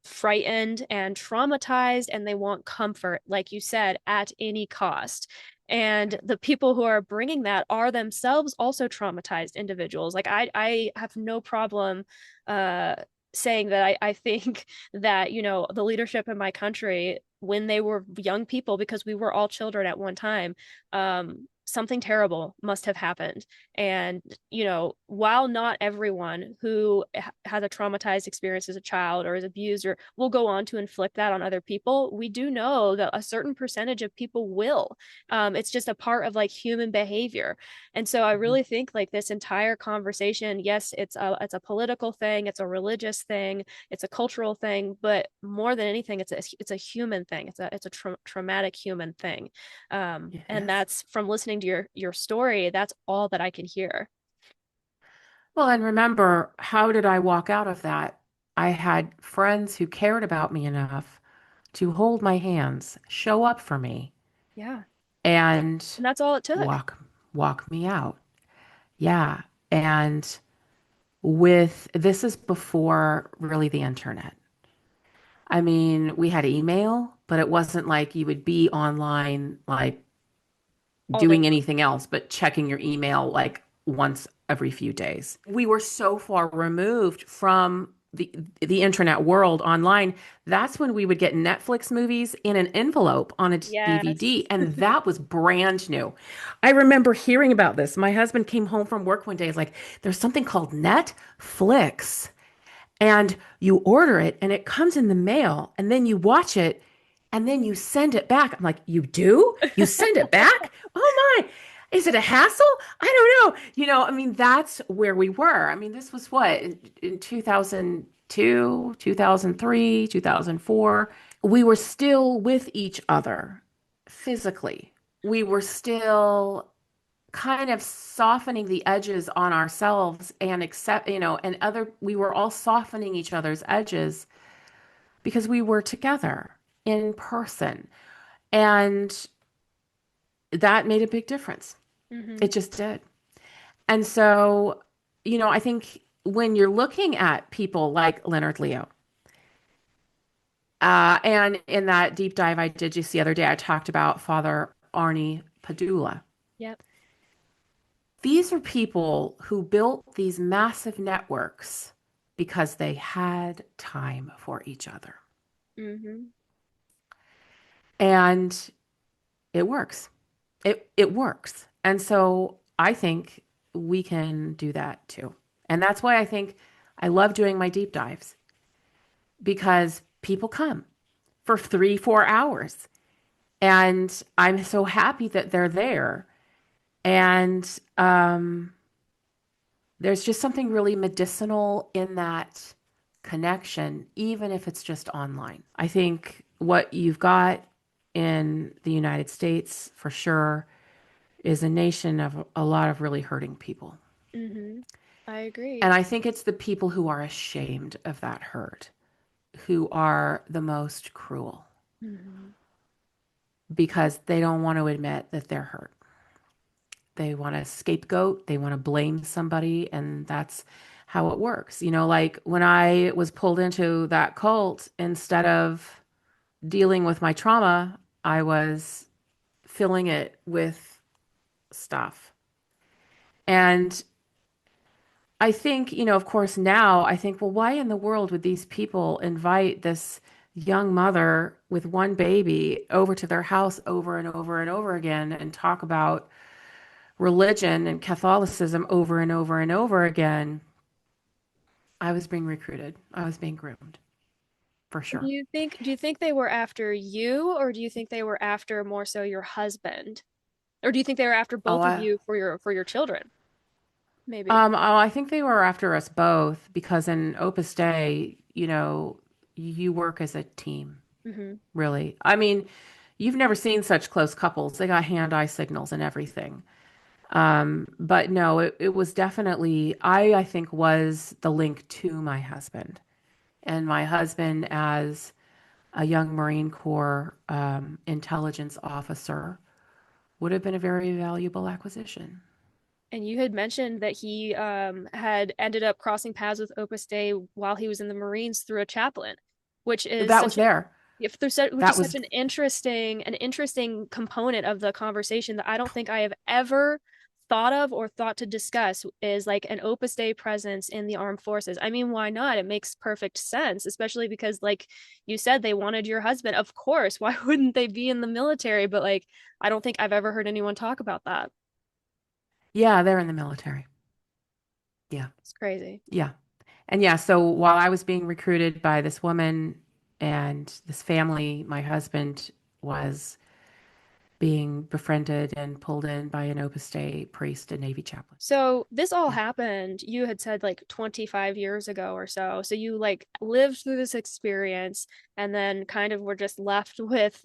frightened and traumatized, and they want comfort, like you said, at any cost. And the people who are bringing that are themselves also traumatized individuals. Like I have no problem uh, saying that I think that, the leadership in my country, when they were young people, because we were all children at one time, something terrible must have happened. And, while not everyone who has a traumatized experience as a child or is abused or will go on to inflict that on other people, we do know that a certain percentage of people will. It's just a part of like human behavior. And so I really think like this entire conversation, yes, it's a political thing, it's a religious thing, it's a cultural thing, but more than anything, it's a human thing. It's a traumatic human thing. And that's from listening to your story, that's all that I can hear.
Well, and remember, how did I walk out of that? I had friends who cared about me enough to hold my hands, show up for me,
Yeah.
and
And that's all it took.
walk me out. Yeah. And with this is before really the internet. I mean, we had email, but it wasn't like you would be online like
All the
doing anything else but checking your email like once every few days. We were so far removed from the internet world online. That's when we would get Netflix movies in an envelope on a
Yes.
DVD, and that was brand new. I remember hearing about this. My husband came home from work one day. He's like, "There's something called Netflix, and you order it, and it comes in the mail, and then you watch it." And then you send it back. I'm like, you do? You send it back? Oh my. Is it a hassle? I don't know. I mean, that's where we were. I mean, this was what, in 2002, 2003, 2004. We were still with each other physically. We were still kind of softening the edges on ourselves and we were all softening each other's edges because we were together in person. And that made a big difference.
Mm-hmm.
It just did. And so, I think when you're looking at people like Leonard Leo, and in that deep dive I did just the other day, I talked about Father Arnie Padula.
Yep.
These are people who built these massive networks because they had time for each other.
Mm-hmm.
And it works. It works. And so I think we can do that too. And that's why I think I love doing my deep dives because people come for 3, 4 hours. And I'm so happy that they're there. And there's just something really medicinal in that connection, even if it's just online. I think what you've got in the United States for sure is a nation of a lot of really hurting people.
Mm-hmm. I agree.
And I think it's the people who are ashamed of that hurt who are the most cruel
Mm-hmm.
because they don't want to admit that they're hurt. They want to scapegoat, they want to blame somebody, and that's how it works. Like when I was pulled into that cult, instead of dealing with my trauma, I was filling it with stuff. And I think, of course, now I think, well, why in the world would these people invite this young mother with one baby over to their house over and over and over again and talk about religion and Catholicism over and over and over again? I was being recruited. I was being groomed, for
Do
sure.
you think they were after you, or do you think they were after more so your husband? Or do you think they were after
Oh,
both of you for your children? Maybe.
I think they were after us both because in Opus Dei, you work as a team,
Mm-hmm.
really. I mean, you've never seen such close couples. They got hand-eye signals and everything. But no, it was definitely, I think, was the link to my husband. And my husband, as a young Marine Corps intelligence officer, would have been a very valuable acquisition.
And you had mentioned that he had ended up crossing paths with Opus Dei while he was in the Marines through a chaplain. which is
That was
such a
there.
if there's such, which
That
is such
was,
an interesting component of the conversation that I don't think I have ever thought of or thought to discuss is like an Opus Dei presence in the armed forces. I mean, why not? It makes perfect sense, especially because like you said, they wanted your husband. Of course, why wouldn't they be in the military? But like, I don't think I've ever heard anyone talk about that.
yeah, they're in the military. Yeah.
It's crazy.
Yeah. And yeah, so while I was being recruited by this woman and this family, my husband was being befriended and pulled in by an Opus Dei priest and Navy chaplain.
So this all
Yeah.
happened, you had said like 25 years ago or so. So you like lived through this experience and then kind of were just left with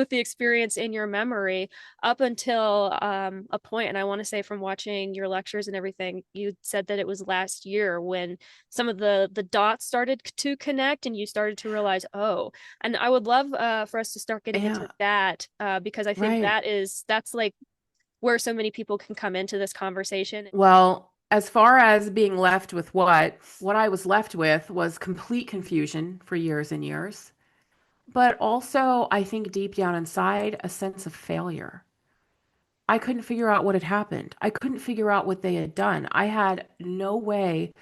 the experience in your memory up until a point. And I want to say from watching your lectures and everything, you said that it was last year when some of the dots started to connect and you started to realize, oh, and I would love for us to start getting into
Yeah,
that because I think
right.
that's like where so many people can come into this conversation.
Well, as far as being left with what I was left with was complete confusion for years and years, but also I think deep down inside, a sense of failure. I couldn't figure out what had happened. I couldn't figure out what they had done. I had no way.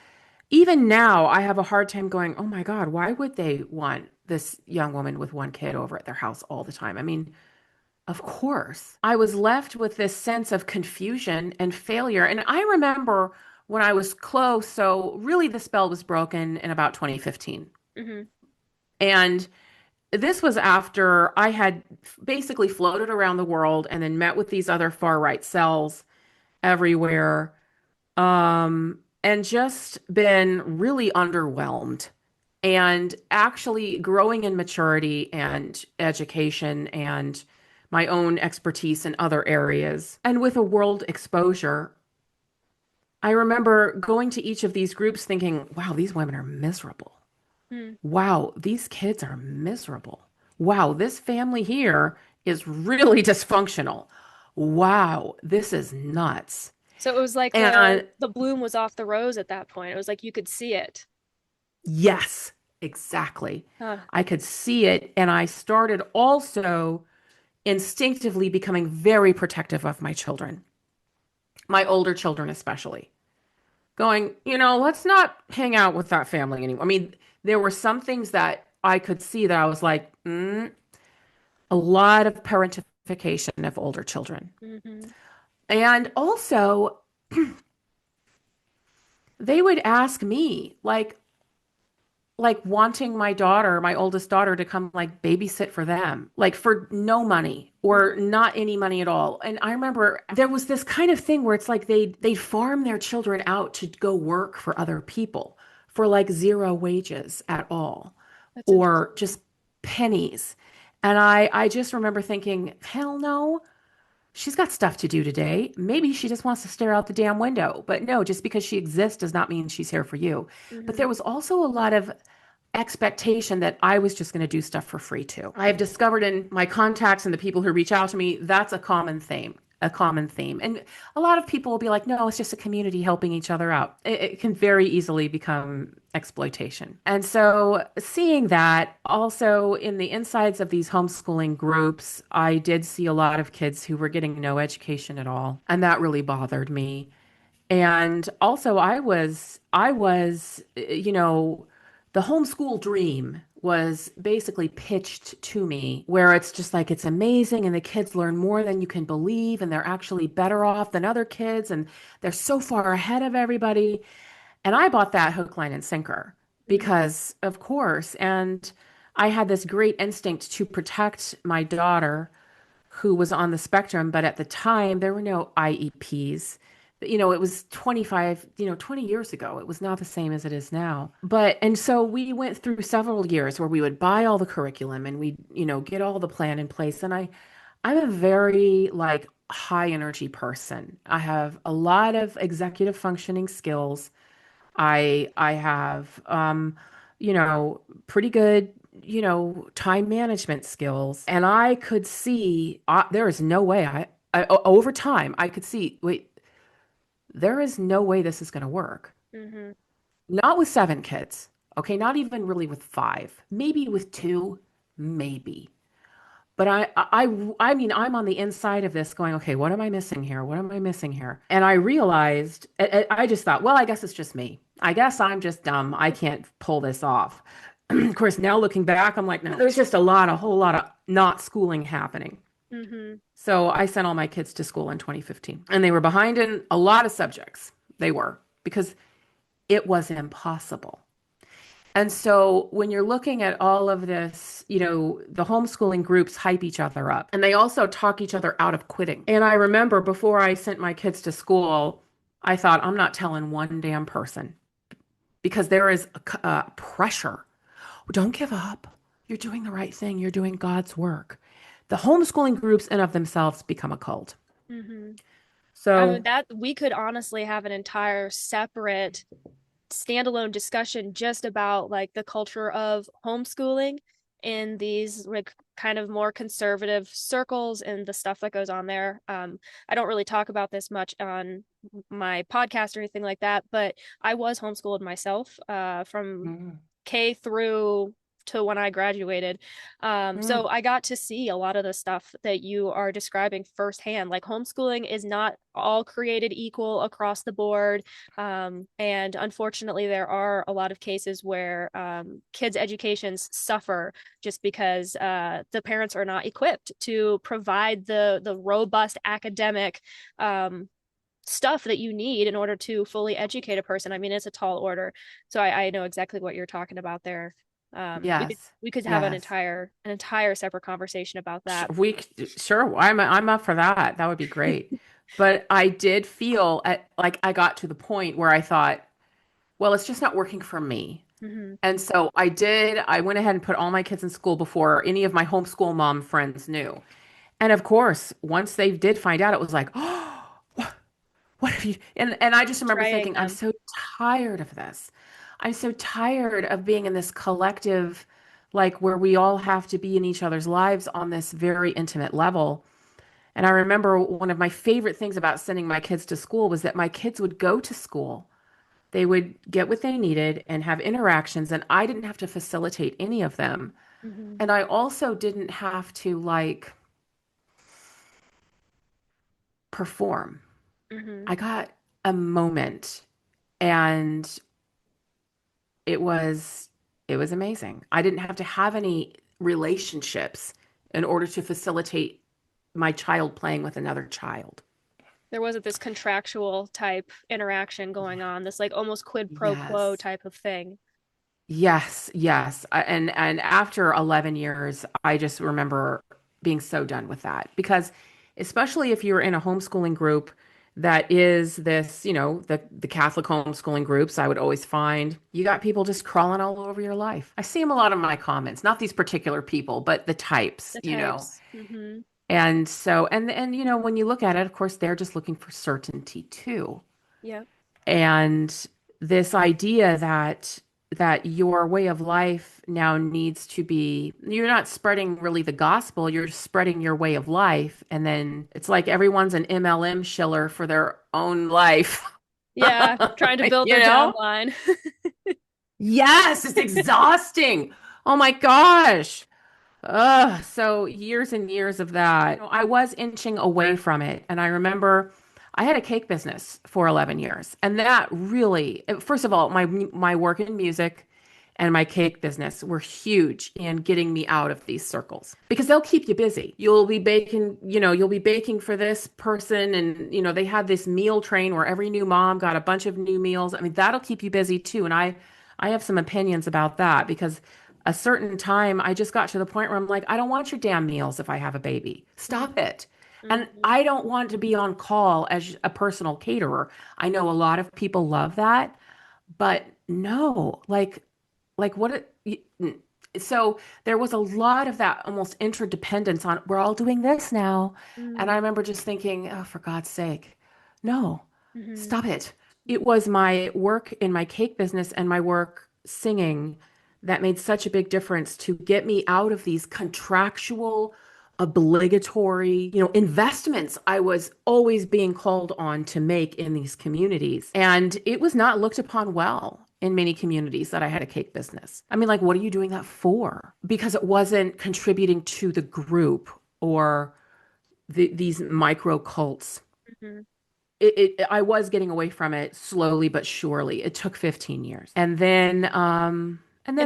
Even now, I have a hard time going, oh my God, why would they want this young woman with one kid over at their house all the time? I mean, of course. I was left with this sense of confusion and failure. And I remember when I was close, so really the spell was broken in about 2015.
Mm-hmm.
And this was after I had basically floated around the world and then met with these other far right cells everywhere, and just been really underwhelmed and actually growing in maturity and education and my own expertise in other areas. And with a world exposure, I remember going to each of these groups thinking, wow, these women are miserable.
Mm.
Wow, these kids are miserable. Wow, this family here is really dysfunctional. Wow, this is nuts.
So it was like
And
the bloom was off the rose at that point. It was like you could see it.
yes, exactly.
Huh.
I could see it. And I started also instinctively becoming very protective of my children, my older children especially, going, let's not hang out with that family anymore. I mean, there were some things that I could see that I was like, a lot of parentification of older children.
Mm-hmm.
And also, they would ask me, like wanting my daughter, my oldest daughter, to come like babysit for them, like for no money or not any money at all. And I remember there was this kind of thing where it's like they farm their children out to go work for other people for like zero wages at all
That's interesting.
or just pennies. And I just remember thinking, hell no. She's got stuff to do today. Maybe she just wants to stare out the damn window. But no, just because she exists does not mean she's here for you. But
Mm-hmm.
there was also a lot of expectation that I was just going to do stuff for free too. I have discovered in my contacts and the people who reach out to me, that's a common theme. A common theme. And a lot of people will be like, no, it's just a community helping each other out. It can very easily become exploitation. And so, seeing that also in the insides of these homeschooling groups, I did see a lot of kids who were getting no education at all. And that really bothered me. And also the homeschool dream was basically pitched to me where it's just like it's amazing and the kids learn more than you can believe and they're actually better off than other kids and they're so far ahead of everybody. And I bought that hook, line, and sinker
Mm-hmm.
because, of course, and I had this great instinct to protect my daughter who was on the spectrum, but at the time there were no IEPs. It was 20 years ago. It was not the same as it is now. And so we went through several years where we would buy all the curriculum and we, get all the plan in place. And I'm a very like high energy person. I have a lot of executive functioning skills. I have pretty good, time management skills. And I could see there is no way over time I could see, wait, there is no way this is going to work.
Mm-hmm.
Not with 7 kids. Okay, not even really with 5, maybe with 2, maybe. But I mean, I'm on the inside of this going, okay, what am I missing here? What am I missing here? And I realized, I just thought, well, I guess it's just me. I guess I'm just dumb. I can't pull this off. Of course, now looking back, I'm like, no, there's just a whole lot of not schooling happening.
Mm-hmm.
So I sent all my kids to school in 2015, and they were behind in a lot of subjects. They were, because it was impossible. And so when you're looking at all of this, the homeschooling groups hype each other up, and they also talk each other out of quitting. And I remember before I sent my kids to school, I thought, I'm not telling one damn person, because there is a pressure. Don't give up. You're doing the right thing. You're doing God's work. The homeschooling groups in of themselves become a cult.
Mm-hmm. I mean,
So,
that we could honestly have an entire separate standalone discussion just about like the culture of homeschooling in these like kind of more conservative circles and the stuff that goes on there. I don't really talk about this much on my podcast or anything like that, but I was homeschooled myself from
mm,
K through to when I graduated. So
mm,
I got to see a lot of the stuff that you are describing firsthand. Like homeschooling is not all created equal across the board. And unfortunately, there are a lot of cases where kids' educations suffer just because the parents are not equipped to provide the robust academic stuff that you need in order to fully educate a person. I mean, it's a tall order. So I know exactly what you're talking about there. We could
yes,
we could have an
yes.
entire separate conversation about that.
Sure, I'm up for that. That would be great. But I did feel like I got to the point where I thought, well, it's just not working for me.
Mm-hmm.
And so I went ahead and put all my kids in school before any of my homeschool mom friends knew. And of course, once they did find out, it was like, oh, what have you? And I just remember
Betraying
thinking, I'm
them.
so tired of this. I'm so tired of being in this collective, like where we all have to be in each other's lives on this very intimate level. And I remember one of my favorite things about sending my kids to school was that my kids would go to school. They would get what they needed and have interactions, and I didn't have to facilitate any of them.
Mm-hmm.
And I also didn't have to like perform.
Mm-hmm.
I got a moment, and it was it was amazing. I didn't have to have any relationships in order to facilitate my child playing with another child.
There wasn't this contractual type interaction going on, this like almost quid pro quo
Yes.
type of thing.
Yes, yes. And after 11 years, I just remember being so done with that, because especially if you're in a homeschooling group that is this, the Catholic homeschooling groups, I would always find you got people just crawling all over your life. I see them a lot in my comments, not these particular people, but the types,
The types. Mm-hmm.
And so, and when you look at it, of course, they're just looking for certainty too.
Yep.
And this idea that your way of life now needs to be, you're not spreading really the gospel, you're just spreading your way of life. And then it's like everyone's an MLM shiller for their own life.
Yeah, trying to build
You
their
know?
downline.
Yes, it's exhausting. Oh my gosh. So years and years of that. I was inching away from it. And I remember I had a cake business for 11 years. And that really, first of all, my work in music and my cake business were huge in getting me out of these circles, because they'll keep you busy. You'll be baking for this person, and they had this meal train where every new mom got a bunch of new meals. I mean, that'll keep you busy too. And I have some opinions about that, because a certain time I just got to the point where I'm like, I don't want your damn meals if I have a baby. Stop it. And
Mm-hmm.
I don't want to be on call as a personal caterer. I know a lot of people love that, but no, like what so there was a lot of that almost interdependence on, we're all doing this now. And I remember just thinking, oh, for God's sake, no,
Mm-hmm.
stop it. It was my work in my cake business and my work singing that made such a big difference to get me out of these contractual, obligatory, investments I was always being called on to make in these communities. And it was not looked upon well. in many communities that I had a cake business. I mean, like, what are you doing that for? Because it wasn't contributing to the group or these micro cults.
Hmm.
I was getting away from it slowly but surely. It took 15 years. And then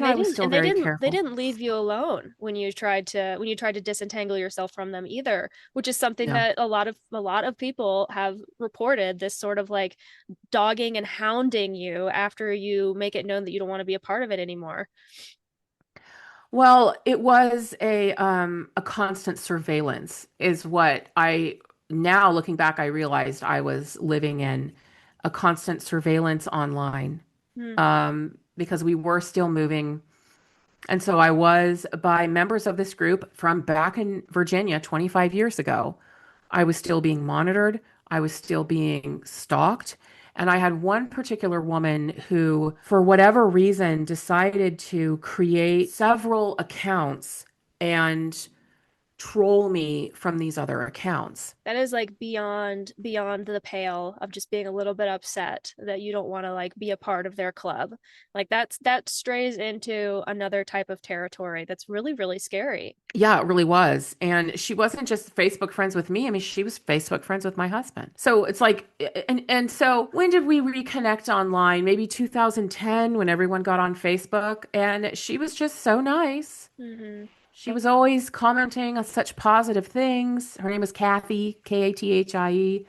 I was still very
They
careful.
didn't leave you alone when you tried to disentangle yourself from them either, which is something
No.
that a lot of people have reported, this sort of like dogging and hounding you after you make it known that you don't want to be a part of it anymore.
Well, it was a constant surveillance is what I now looking back I realized I was living in a constant surveillance online
Hmm.
because we were still moving. And so I was by members of this group from back in Virginia 25 years ago. I was still being monitored. I was still being stalked. And I had one particular woman who, for whatever reason, decided to create several accounts and troll me from these other accounts.
That is like beyond the pale of just being a little bit upset that you don't want to like be a part of their club. Like that strays into another type of territory that's really, really scary.
Yeah, it really was. And she wasn't just Facebook friends with me. I mean, she was Facebook friends with my husband. So it's like, and so when did we reconnect online? Maybe 2010 when everyone got on Facebook. And she was just so nice.
Hmm.
She was always commenting on such positive things. Her name was Kathy, Kathie.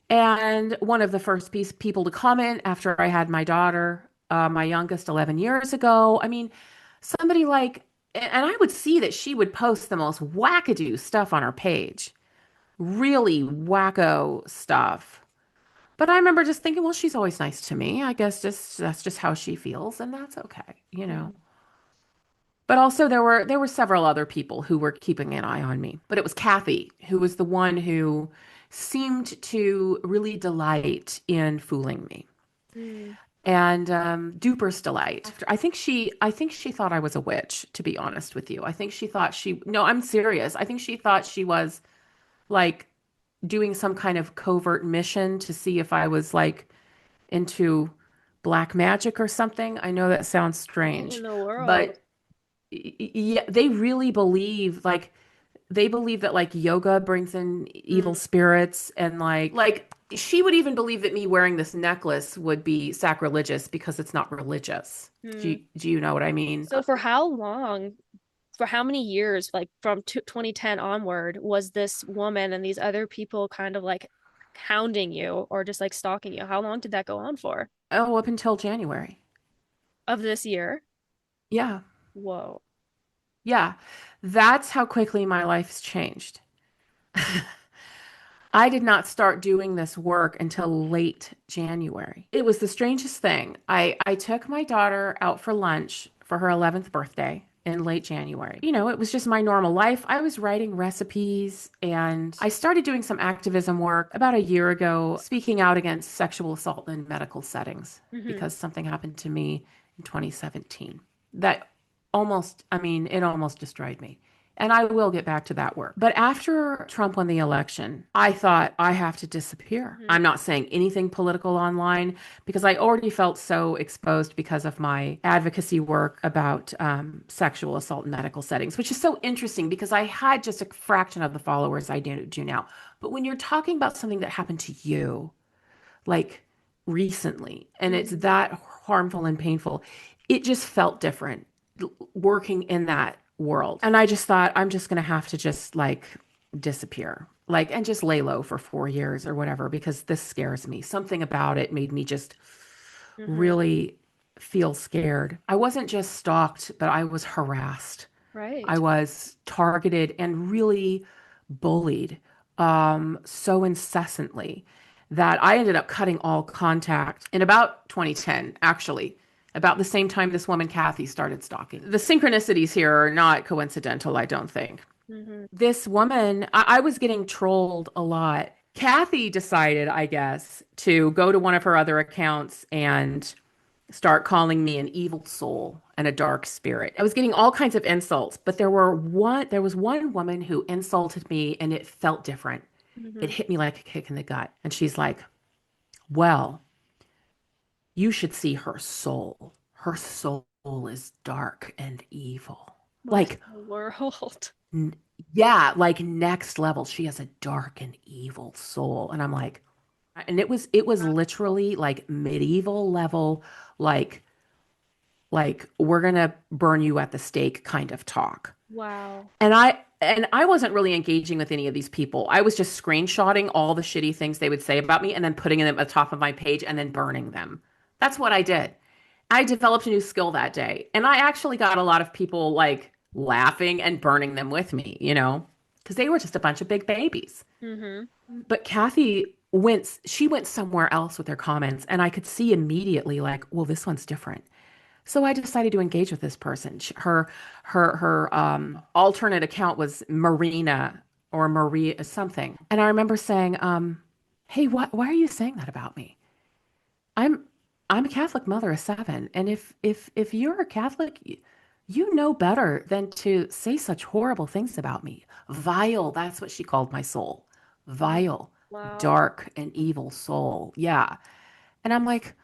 And one of the first people to comment after I had my daughter, my youngest, 11 years ago. I mean, somebody like, and I would see that she would post the most wackadoo stuff on her page, really wacko stuff. But I remember just thinking, well, she's always nice to me. I guess just that's just how she feels, and that's okay.
Hmm.
But also there were several other people who were keeping an eye on me. But it was Kathy who was the one who seemed to really delight in fooling me.
Hmm.
And duper's delight. I think she thought I was a witch, to be honest with you. I think she thought no, I'm serious. I think she thought she was like doing some kind of covert mission to see if I was like into black magic or something. I know that sounds
What
strange,
in the world?
but yeah, they really believe like they believe that like yoga brings in evil
Hmm.
spirits and like she would even believe that me wearing this necklace would be sacrilegious because it's not religious. Do
Hmm.
you know what I mean?
So for how long, for how many years, like from 2010 onward, was this woman and these other people kind of like hounding you or just like stalking you? How long did that go on for?
Oh, up until January.
Of this year?
Yeah.
Whoa.
Yeah. That's how quickly my life's changed. I did not start doing this work until late January. It was the strangest thing. I took my daughter out for lunch for her 11th birthday in late January. It was just my normal life. I was writing recipes and I started doing some activism work about a year ago, speaking out against sexual assault in medical settings
Hmm.
because something happened to me in 2017 that it almost destroyed me. And I will get back to that work. But after Trump won the election, I thought I have to disappear.
Hmm.
I'm not saying anything political online because I already felt so exposed because of my advocacy work about sexual assault in medical settings, which is so interesting because I had just a fraction of the followers I do now. But when you're talking about something that happened to you, like recently, and it's
Hmm.
that harmful and painful, it just felt different working in that world. And I just thought, I'm just going to have to just like disappear, like, and just lay low for 4 years or whatever, because this scares me. Something about it made me just
Hmm.
really feel scared. I wasn't just stalked, but I was harassed. I
Right.
was targeted and really bullied so incessantly that I ended up cutting all contact in about 2010, actually, about the same time this woman, Kathy, started stalking. The synchronicities here are not coincidental, I don't think.
Hmm.
This woman, I was getting trolled a lot. Kathy decided, I guess, to go to one of her other accounts and start calling me an evil soul and a dark spirit. I was getting all kinds of insults, but there was one woman who insulted me and it felt different. It
Hmm.
hit me like a kick in the gut. And she's like, "Well, you should see her soul. Her soul is dark and evil.
What
Like,
in the world?
n- yeah, like next level. She has a dark and evil soul. And I'm like, and it was literally like medieval level, like we're gonna burn you at the stake kind of talk.
Wow.
And I wasn't really engaging with any of these people. I was just screenshotting all the shitty things they would say about me and then putting them at the top of my page and then burning them. That's what I did. I developed a new skill that day. And I actually got a lot of people like laughing and burning them with me, because they were just a bunch of big babies.
Mm-hmm.
But she went somewhere else with her comments, and I could see immediately, like, well, this one's different. So I decided to engage with this person. Her alternate account was Marina or Maria something. And I remember saying, hey, why are you saying that about me? I'm I'm a Catholic mother of seven, and if you're a Catholic, you know better than to say such horrible things about me. Vile, that's what she called my soul. Vile,
Wow.
dark and evil soul. Yeah. And I'm like,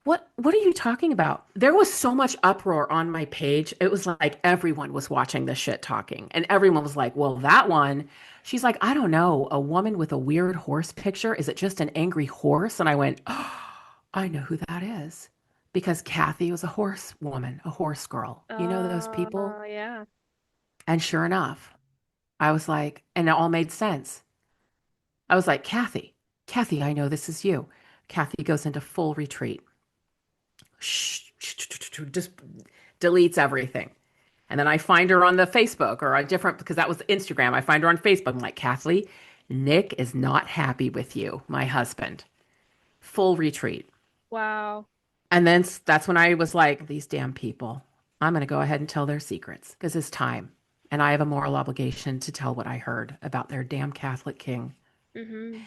what are you talking about? There was so much uproar on my page. It was like everyone was watching the shit talking. And everyone was like, well, that one, she's like, I don't know, a woman with a weird horse picture. Is it just an angry horse? And I went, oh, I know who that is. Because Kathy was a horse woman, a horse girl. You know those people?
Yeah.
And sure enough, I was like, and it all made sense. I was like, Kathy, I know this is you. Kathy goes into full retreat. Just deletes everything. And then I find her on the Facebook or a different, because that was Instagram. I find her on Facebook. I'm like, Kathleen, Nick is not happy with you, my husband. Full retreat.
Wow.
And then that's when I was like, these damn people, I'm going to go ahead and tell their secrets because it's time. And I have a moral obligation to tell what I heard about their damn Catholic king.
Mm-hmm.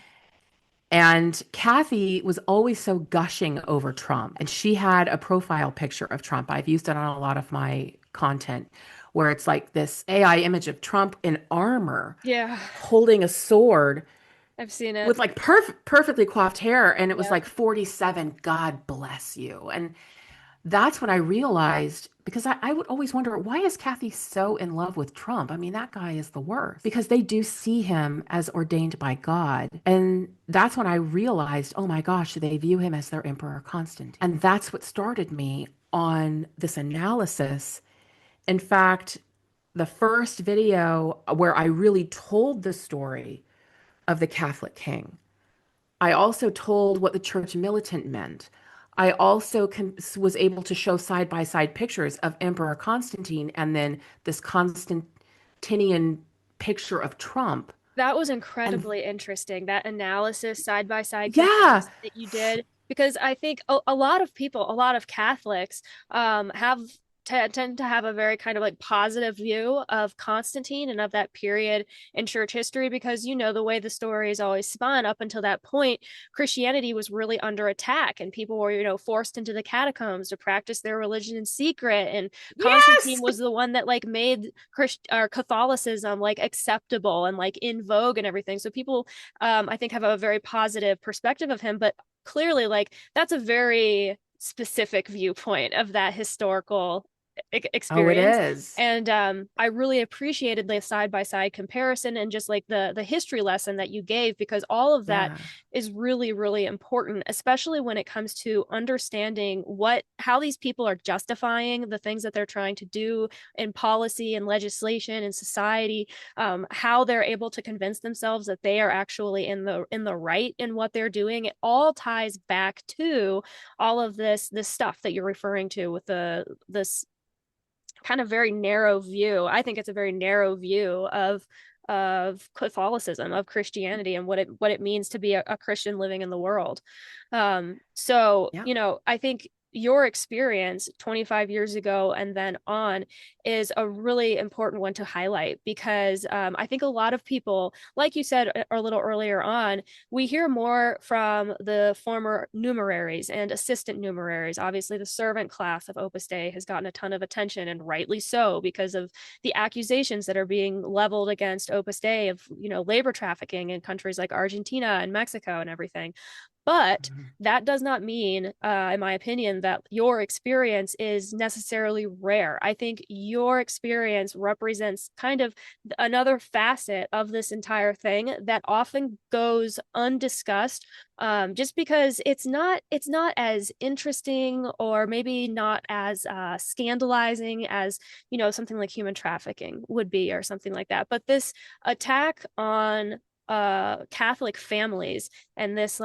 And Kathy was always so gushing over Trump. And she had a profile picture of Trump. I've used it on a lot of my content where it's like this AI image of Trump in armor
Yeah.
holding a sword
I've seen it.
with like perfectly coiffed hair. And it was
Yeah.
like 47, God bless you. And that's when I realized, because I would always wonder, why is Kathy so in love with Trump? I mean, that guy is the worst because they do see him as ordained by God. And that's when I realized, oh my gosh, they view him as their Emperor Constant. And that's what started me on this analysis. In fact, the first video where I really told the story of the Catholic king, I also told what the church militant meant. I also was able to show side by side pictures of Emperor Constantine and then this Constantinian picture of Trump.
That was
And
incredibly interesting, that analysis, side by side
yeah,
comparison that you did, because I think a lot of people, a lot of Catholics, have tend to have a very kind of like positive view of Constantine and of that period in church history, because the way the story is always spun up until that point, Christianity was really under attack and people were, forced into the catacombs to practice their religion in secret. And Constantine
yes.
was the one that like made Catholicism like acceptable and like in vogue and everything. So people, I think, have a very positive perspective of him, but clearly, like, that's a very specific viewpoint of that historical
Oh, it
experience.
is.
And I really appreciated the side by side comparison and just like the history lesson that you gave, because all of that
Yeah.
is really, really important, especially when it comes to understanding how these people are justifying the things that they're trying to do in policy and legislation and society, how they're able to convince themselves that they are actually in the right in what they're doing. It all ties back to all of this stuff that you're referring to with this kind of very narrow view. I think it's a very narrow view of Catholicism, of Christianity, and what it means to be a Christian living in the world. So
Yeah.
I think your experience 25 years ago and then on is a really important one to highlight, because I think a lot of people, like you said a little earlier on, we hear more from the former numeraries and assistant numeraries. Obviously, the servant class of Opus Dei has gotten a ton of attention, and rightly so, because of the accusations that are being leveled against Opus Dei of, labor trafficking in countries like Argentina and Mexico and everything. But that does not mean, in my opinion, that your experience is necessarily rare. I think your experience represents kind of another facet of this entire thing that often goes undiscussed, just because it's not as interesting, or maybe not as scandalizing as, something like human trafficking would be, or something like that. But this attack on Catholic families, and this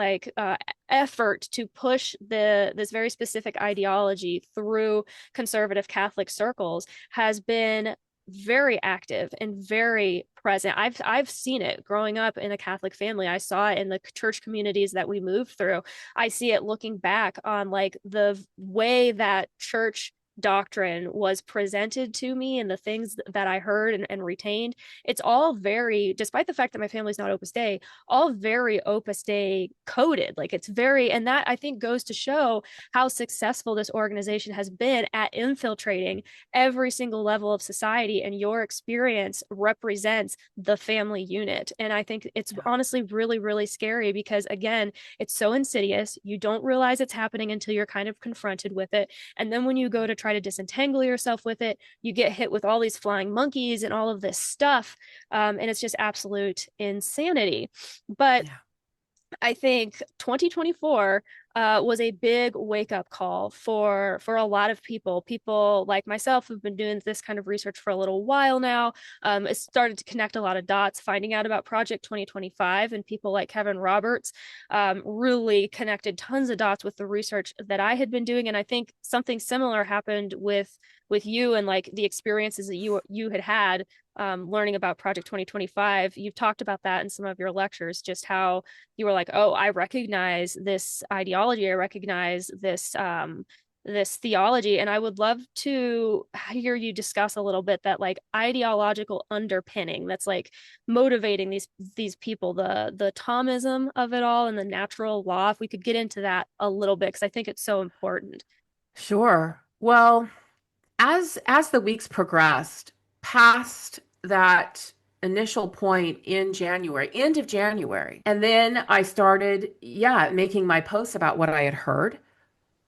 effort to push this very specific ideology through conservative Catholic circles has been very active and very present. I've seen it growing up in a Catholic family. I saw it in the church communities that we moved through. I see it looking back on the way that church doctrine was presented to me and the things that I heard and retained. It's all very, despite the fact that my family's not Opus Dei, all very Opus Dei coded. It's very, and that I think goes to show how successful this organization has been at infiltrating every single level of society. And your experience represents the family unit. And I think it's honestly really, really scary, because again, it's so insidious. You don't realize it's happening until you're kind of confronted with it. And then when you go to try to disentangle yourself with it, you get hit with all these flying monkeys and all of this stuff. And it's just absolute insanity. But I think 2024 was a big wake-up call for a lot of people like myself who've been doing this kind of research for a little while now. It started to connect a lot of dots, finding out about Project 2025, and people like Kevin Roberts really connected tons of dots with the research that I had been doing. And I think something similar happened with you, and the experiences that you had learning about Project 2025. You've talked about that in some of your lectures, just how you were like, oh, I recognize this ideology, I recognize this this theology. And I would love to hear you discuss a little bit that ideological underpinning that's motivating these people, the Thomism of it all, and the natural law. If we could get into that a little bit, because I think it's so important.
Sure. Well, as the weeks progressed past that initial point in January, end of January, and then I started, making my posts about what I had heard.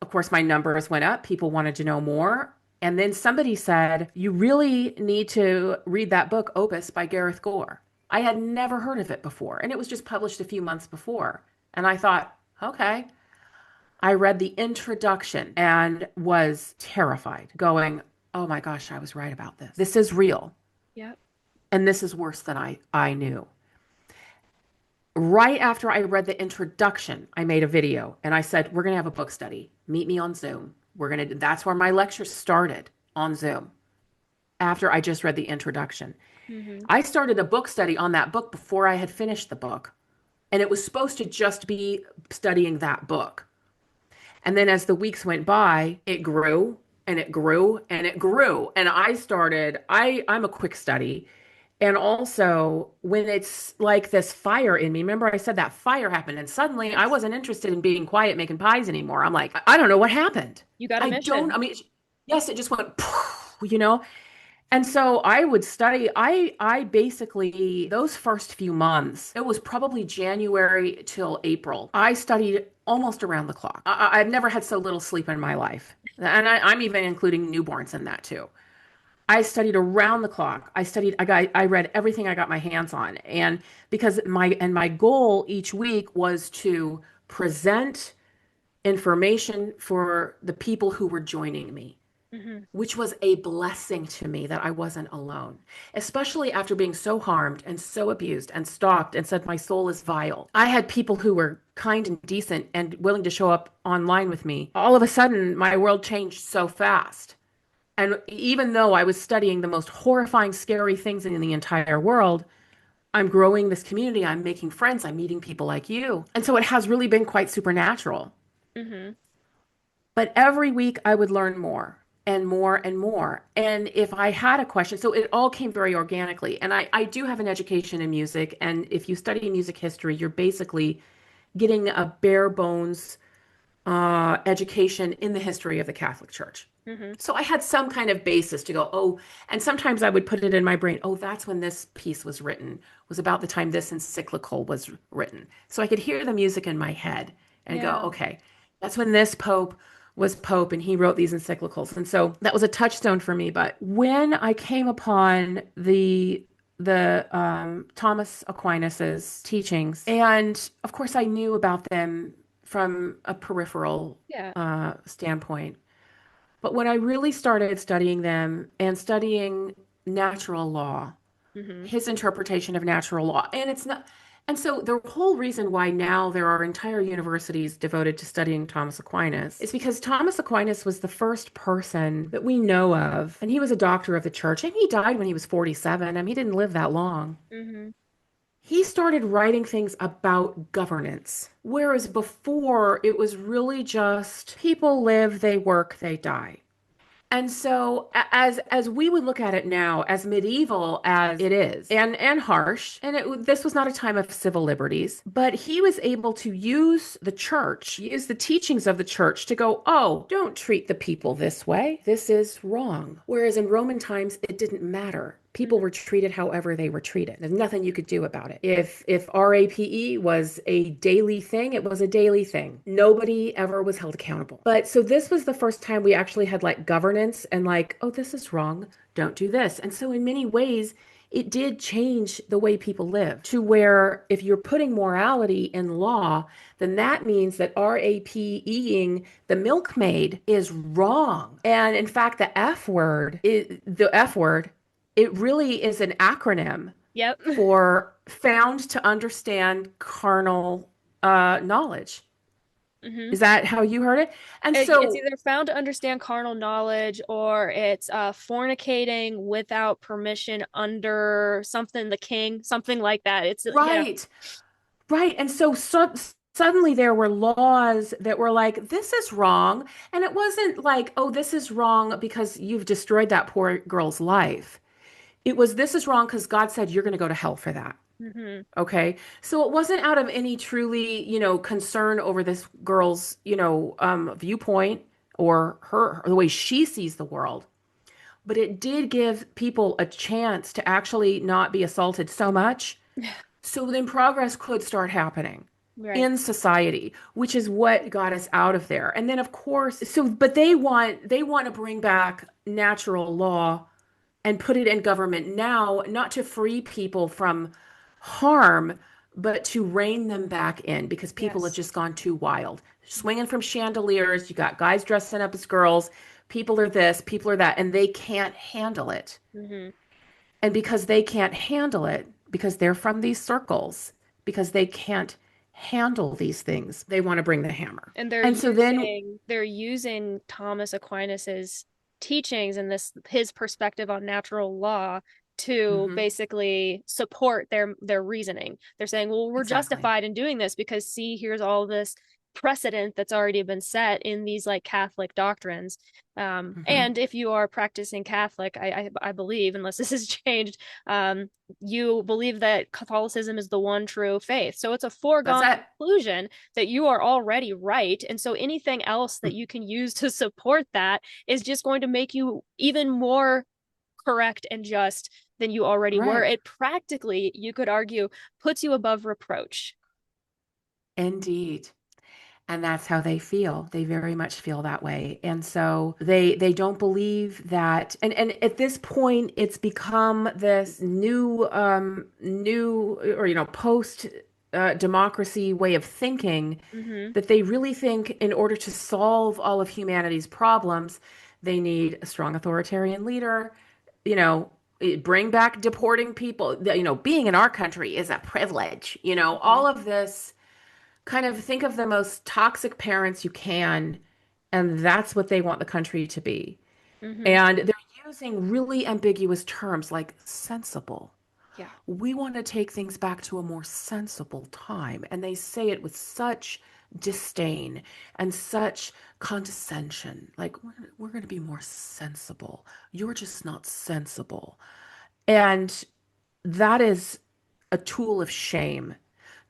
Of course, my numbers went up. People wanted to know more. And then somebody said, you really need to read that book, Opus by Gareth Gore. I had never heard of it before, and it was just published a few months before. And I thought, okay. I read the introduction and was terrified, going, oh my gosh, I was right about this. This is real.
Yep.
And this is worse than I knew. Right after I read the introduction, I made a video and I said, we're going to have a book study. Meet me on Zoom. That's where my lecture started, on Zoom, after I just read the introduction. Mm-hmm. I started a book study on that book before I had finished the book. And it was supposed to just be studying that book. And then as the weeks went by, it grew and it grew and it grew. And I'm a quick study. And also when it's like this fire in me, remember I said that fire happened and suddenly I wasn't interested in being quiet, making pies anymore. I'm like, I don't know what happened.
You got a mission.
Yes, it just went, And so I would study, I basically, those first few months, it was probably January till April. I studied almost around the clock. I've never had so little sleep in my life. And I'm even including newborns in that too. I studied around the clock. I read everything I got my hands on. And because my goal each week was to present information for the people who were joining me. Mm-hmm. Which was a blessing to me that I wasn't alone, especially after being so harmed and so abused and stalked and said my soul is vile. I had people who were kind and decent and willing to show up online with me. All of a sudden, my world changed so fast. And even though I was studying the most horrifying, scary things in the entire world, I'm growing this community. I'm making friends. I'm meeting people like you. And so it has really been quite supernatural. Mm-hmm. But every week I would learn more. And more and more. And if I had a question, so it all came very organically. And I do have an education in music. And if you study music history, you're basically getting a bare bones education in the history of the Catholic Church. Mm-hmm. So I had some kind of basis to go, oh, and sometimes I would put it in my brain, oh, that's when this piece was written, was about the time this encyclical was written. So I could hear the music in my head and go,
Yeah.
okay, that's when this pope was pope and he wrote these encyclicals. And so that was a touchstone for me. But when I came upon the Thomas Aquinas's teachings, and of course I knew about them from a peripheral
Yeah.
standpoint. But when I really started studying them and studying natural law,
Mm-hmm.
his interpretation of natural law, and it's not, and so the whole reason why now there are entire universities devoted to studying Thomas Aquinas is because Thomas Aquinas was the first person that we know of, and he was a doctor of the church, and he died when he was 47. I mean, he didn't live that long.
Mm-hmm.
He started writing things about governance, whereas before it was really just people live, they work, they die. And so as we would look at it now, as medieval as it is, and harsh, and this was not a time of civil liberties, but he was able to use the church, use the teachings of the church to go, oh, don't treat the people this way. This is wrong. Whereas in Roman times, it didn't matter. People were treated however they were treated. There's nothing you could do about it. If RAPE was a daily thing, it was a daily thing. Nobody ever was held accountable. But so this was the first time we actually had like governance and like, oh, this is wrong. Don't do this. And so in many ways, it did change the way people live to where if you're putting morality in law, then that means that RAPEing the milkmaid is wrong. And in fact, the F word, it really is an acronym
Yep.
for found to understand carnal knowledge.
Mm-hmm.
Is that how you heard it? And
It's
so,
either found to understand carnal knowledge or it's fornicating without permission under something, the king, something like that. It's, yeah.
right, right. And so suddenly there were laws that were like, this is wrong. And it wasn't like, oh, this is wrong because you've destroyed that poor girl's life. It was, this is wrong because God said you're going to go to hell for that.
Mm-hmm.
Okay. So it wasn't out of any truly, concern over this girl's, viewpoint or or the way she sees the world. But it did give people a chance to actually not be assaulted so much. So then progress could start happening
Right.
in society, which is what got us out of there. And then of course, but they want to bring back natural law and put it in government now, not to free people from harm, but to rein them back in because people have
Yes.
just gone too wild. Swinging from chandeliers, you got guys dressing up as girls, people are this, people are that, and they can't handle it.
Mm-hmm.
And because they can't handle it, because they're from these circles, because they can't handle these things, they want to bring the hammer.
And
And so then,
they're using Thomas Aquinas's teachings and this his perspective on natural law to
mhm,
basically support their reasoning. They're saying, well, we're
exactly.
justified in doing this because see, here's all this precedent that's already been set in these like Catholic doctrines.
Mhm.
And if you are practicing Catholic, I believe, unless this has changed, you believe that Catholicism is the one true faith. So it's a
That's
foregone
it.
conclusion that you are already right. And so anything else that you can use to support that is just going to make you even more correct and just than you already were.
Right.
It practically, you could argue, puts you above reproach.
Indeed. And that's how they feel. They very much feel that way. And so they don't believe that and at this point it's become this new or post democracy way of thinking
Mm-hmm.
that they really think in order to solve all of humanity's problems, they need a strong authoritarian leader, you know, bring back deporting people, being in our country is a privilege,
Mm-hmm.
all of this kind of think of the most toxic parents you can, and that's what they want the country to be.
Mm-hmm.
And they're using really ambiguous terms like sensible.
Yeah.
We want to take things back to a more sensible time. And they say it with such disdain and such condescension. Like, we're going to be more sensible. You're just not sensible. And that is a tool of shame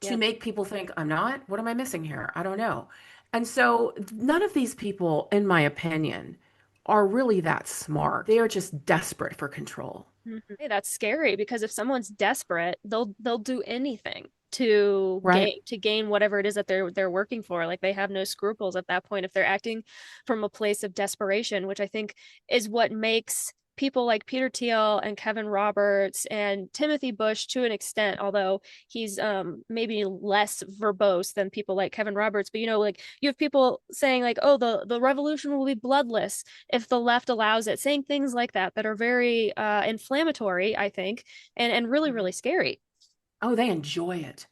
to
Yep.
make people think, I'm not? What am I missing here? I don't know. And so none of these people, in my opinion, are really that smart. They are just desperate for control.
Mm-hmm. Hey, that's scary because if someone's desperate, they'll do anything to
Right.
gain whatever it is that they're working for. Like they have no scruples at that point if they're acting from a place of desperation, which I think is what makes people like Peter Thiel and Kevin Roberts and Timothy Bush to an extent, although he's maybe less verbose than people like Kevin Roberts. But like you have people saying like, oh, the revolution will be bloodless if the left allows it, saying things like that are very inflammatory, I think, and really, really scary.
Oh, they enjoy it.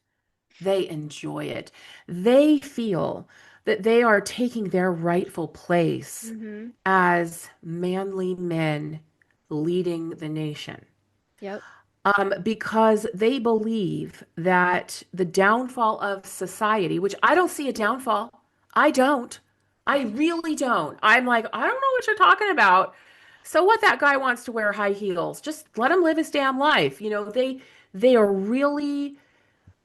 They enjoy it. They feel that they are taking their rightful place
Mm-hmm.
as manly men leading the nation.
Yep.
Because they believe that the downfall of society, which I don't see a downfall, I don't. I really don't. I'm like, I don't know what you're talking about. So what that guy wants to wear high heels, just let him live his damn life. They are really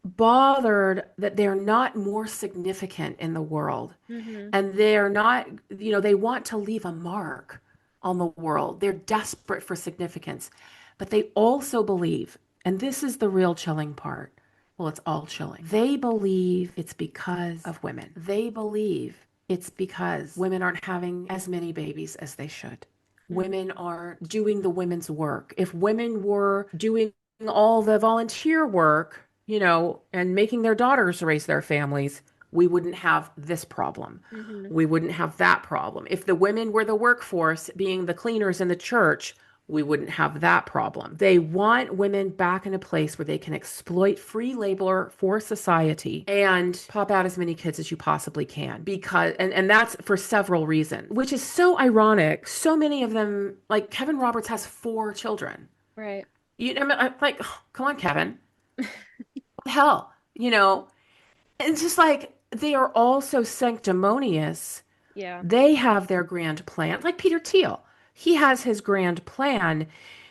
bothered that they're not more significant in the world.
Mm-hmm.
And they're not, they want to leave a mark on the world. They're desperate for significance. But they also believe, and this is the real chilling part. Well, it's all chilling. They believe it's because of women. They believe it's because women aren't having as many babies as they should.
Mm-hmm.
Women are doing the women's work. If women were doing all the volunteer work, and making their daughters raise their families, we wouldn't have this problem.
Mm-hmm.
We wouldn't have that problem. If the women were the workforce, being the cleaners in the church, we wouldn't have that problem. They want women back in a place where they can exploit free labor for society and pop out as many kids as you possibly can. And that's for several reasons, which is so ironic. So many of them, like Kevin Roberts has 4 children.
Right.
I'm like, oh, come on, Kevin. What the hell? It's just like they are all so sanctimonious.
Yeah.
They have their grand plan, like Peter Thiel. He has his grand plan,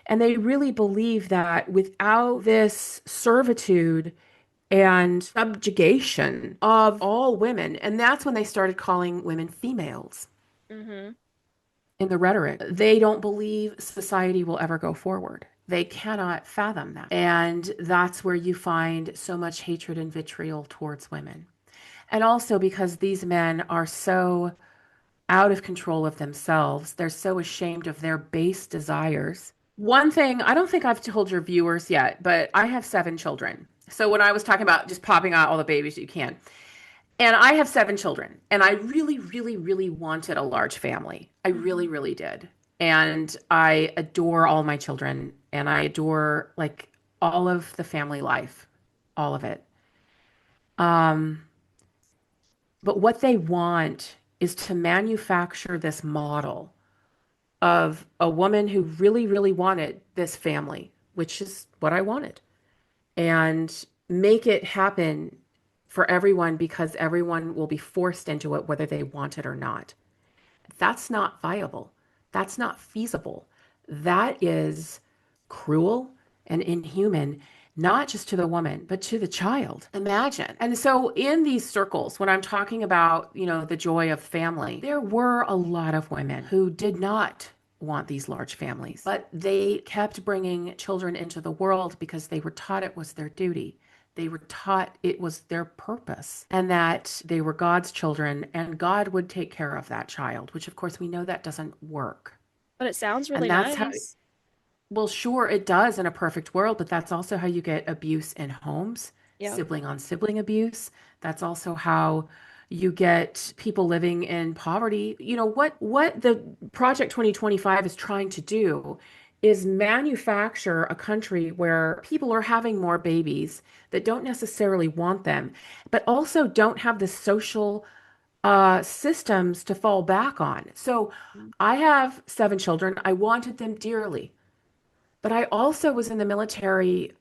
and they really believe that without this servitude and subjugation of all women, and that's when they started calling women females
Mm-hmm.
in the rhetoric. They don't believe society will ever go forward. They cannot fathom that. And that's where you find so much hatred and vitriol towards women. And also because these men are so out of control of themselves, they're so ashamed of their base desires. One thing, I don't think I've told your viewers yet, but I have 7 children. So when I was talking about just popping out all the babies you can, and I have 7 children, and I really, really, really wanted a large family. I really, really did. And I adore all my children, and I adore like all of the family life, all of it. Um, but what they want is to manufacture this model of a woman who really, really wanted this family, which is what I wanted, and make it happen for everyone because everyone will be forced into it, whether they want it or not. That's not viable. That's not feasible. That is cruel and inhuman, not just to the woman, but to the child. Imagine. And so in these circles, when I'm talking about, the joy of family, there were a lot of women who did not want these large families, but they kept bringing children into the world because they were taught it was their duty. They were taught it was their purpose and that they were God's children and God would take care of that child, which of course we know that doesn't work.
But it sounds
And
really
that's how,
nice.
well, sure, it does in a perfect world, but that's also how you get abuse in homes,
Yep.
sibling on sibling abuse. That's also how you get people living in poverty. What the Project 2025 is trying to do is manufacture a country where people are having more babies that don't necessarily want them, but also don't have the social systems to fall back on. So I have 7 children. I wanted them dearly. But I also was in the military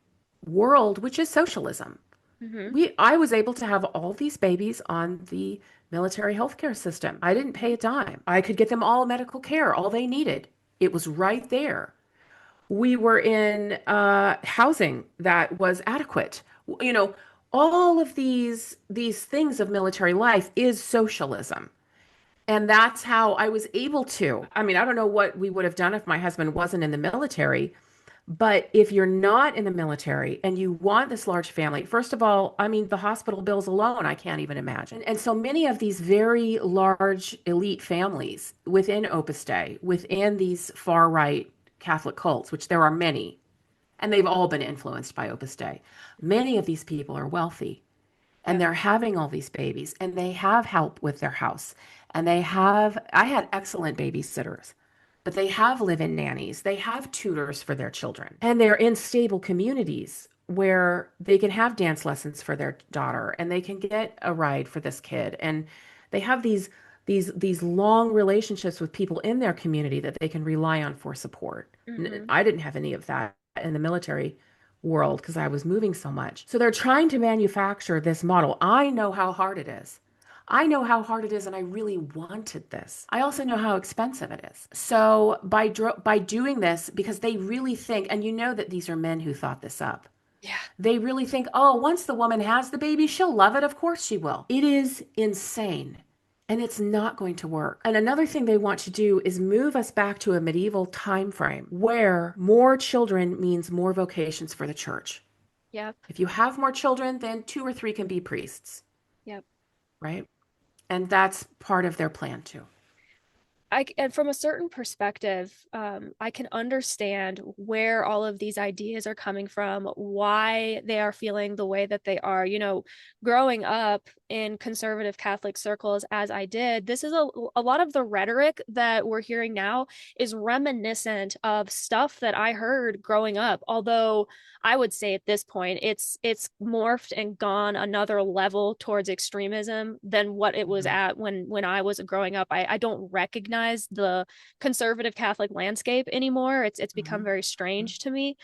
world, which is socialism.
Mm-hmm.
I was able to have all these babies on the military healthcare system. I didn't pay a dime. I could get them all medical care, all they needed. It was right there. We were in housing that was adequate. You know, all of these things of military life is socialism. And that's how I was able to. I mean, I don't know what we would have done if my husband wasn't in the military, But if you're not in the military and you want this large family, first of all, I mean, the hospital bills alone, I can't even imagine. And so many of these very large elite families within Opus Dei, within these far right Catholic cults, which there are many, and they've all been influenced by Opus Dei, many of these people are wealthy and
Yeah.
they're having all these babies and they have help with their house. And I had excellent babysitters, but they have live-in nannies, they have tutors for their children, and they're in stable communities where they can have dance lessons for their daughter and they can get a ride for this kid. And they have these long relationships with people in their community that they can rely on for support.
Mm-hmm.
I didn't have any of that in the military world because I was moving so much. So they're trying to manufacture this model. I know how hard it is. I know how hard it is, and I really wanted this. I also know how expensive it is. So by doing this, because they really think, and you know that these are men who thought this up.
Yeah.
They really think, oh, once the woman has the baby, she'll love it. Of course she will. It is insane. And it's not going to work. And another thing they want to do is move us back to a medieval time frame where more children means more vocations for the church.
Yep.
If you have more children, then 2 or 3 can be priests,
Yep.
right? And that's part of their plan too.
And from a certain perspective, I can understand where all of these ideas are coming from, why they are feeling the way that they are. Growing up in conservative Catholic circles, as I did, this is a lot of the rhetoric that we're hearing now is reminiscent of stuff that I heard growing up. Although I would say at this point, it's morphed and gone another level towards extremism than what it was at when I was growing up. I don't recognize the conservative Catholic landscape anymore. It's become very strange to me.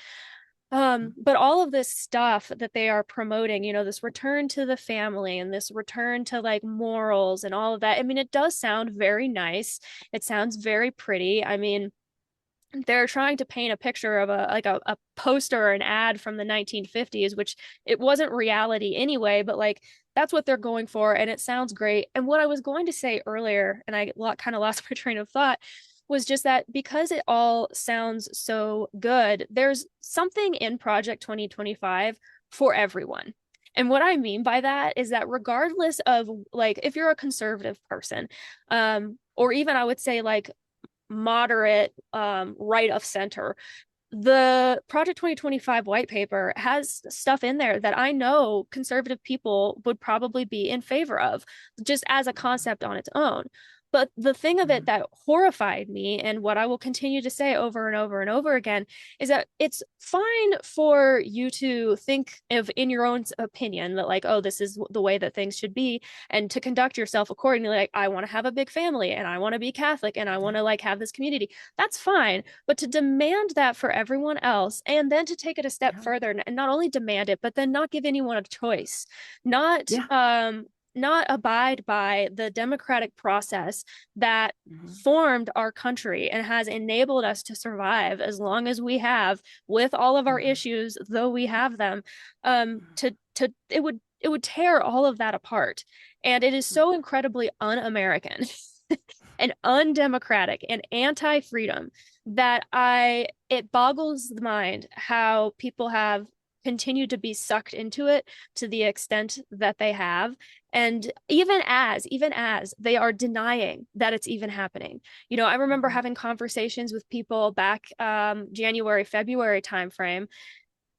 But all of this stuff that they are promoting, this return to the family and this return to like morals and all of that. I mean, it does sound very nice. It sounds very pretty. I mean, they're trying to paint a picture of a poster or an ad from the 1950s, which it wasn't reality anyway, but like that's what they're going for, and it sounds great. And what I was going to say earlier, and I kind of lost my train of thought, was just that because it all sounds so good, there's something in Project 2025 for everyone. And what I mean by that is that regardless of like if you're a conservative person, or even I would say like moderate, right of center, the Project 2025 white paper has stuff in there that I know conservative people would probably be in favor of just as a concept on its own. But the thing of it that horrified me, and what I will continue to say over and over and over again, is that it's fine for you to think of in your own opinion that like, oh, this is the way that things should be, and to conduct yourself accordingly. Like, I want to have a big family and I want to be Catholic and I want to like have this community. That's fine. But to demand that for everyone else, and then to take it a step further and not only demand it, but then not give anyone a choice, not not abide by the democratic process that formed our country and has enabled us to survive as long as we have, with all of our issues, though we have them. It would tear all of that apart, and it is so incredibly un-American and undemocratic and anti-freedom that it boggles the mind how people have continued to be sucked into it to the extent that they have. And even as they are denying that it's even happening. I remember having conversations with people back January, February timeframe,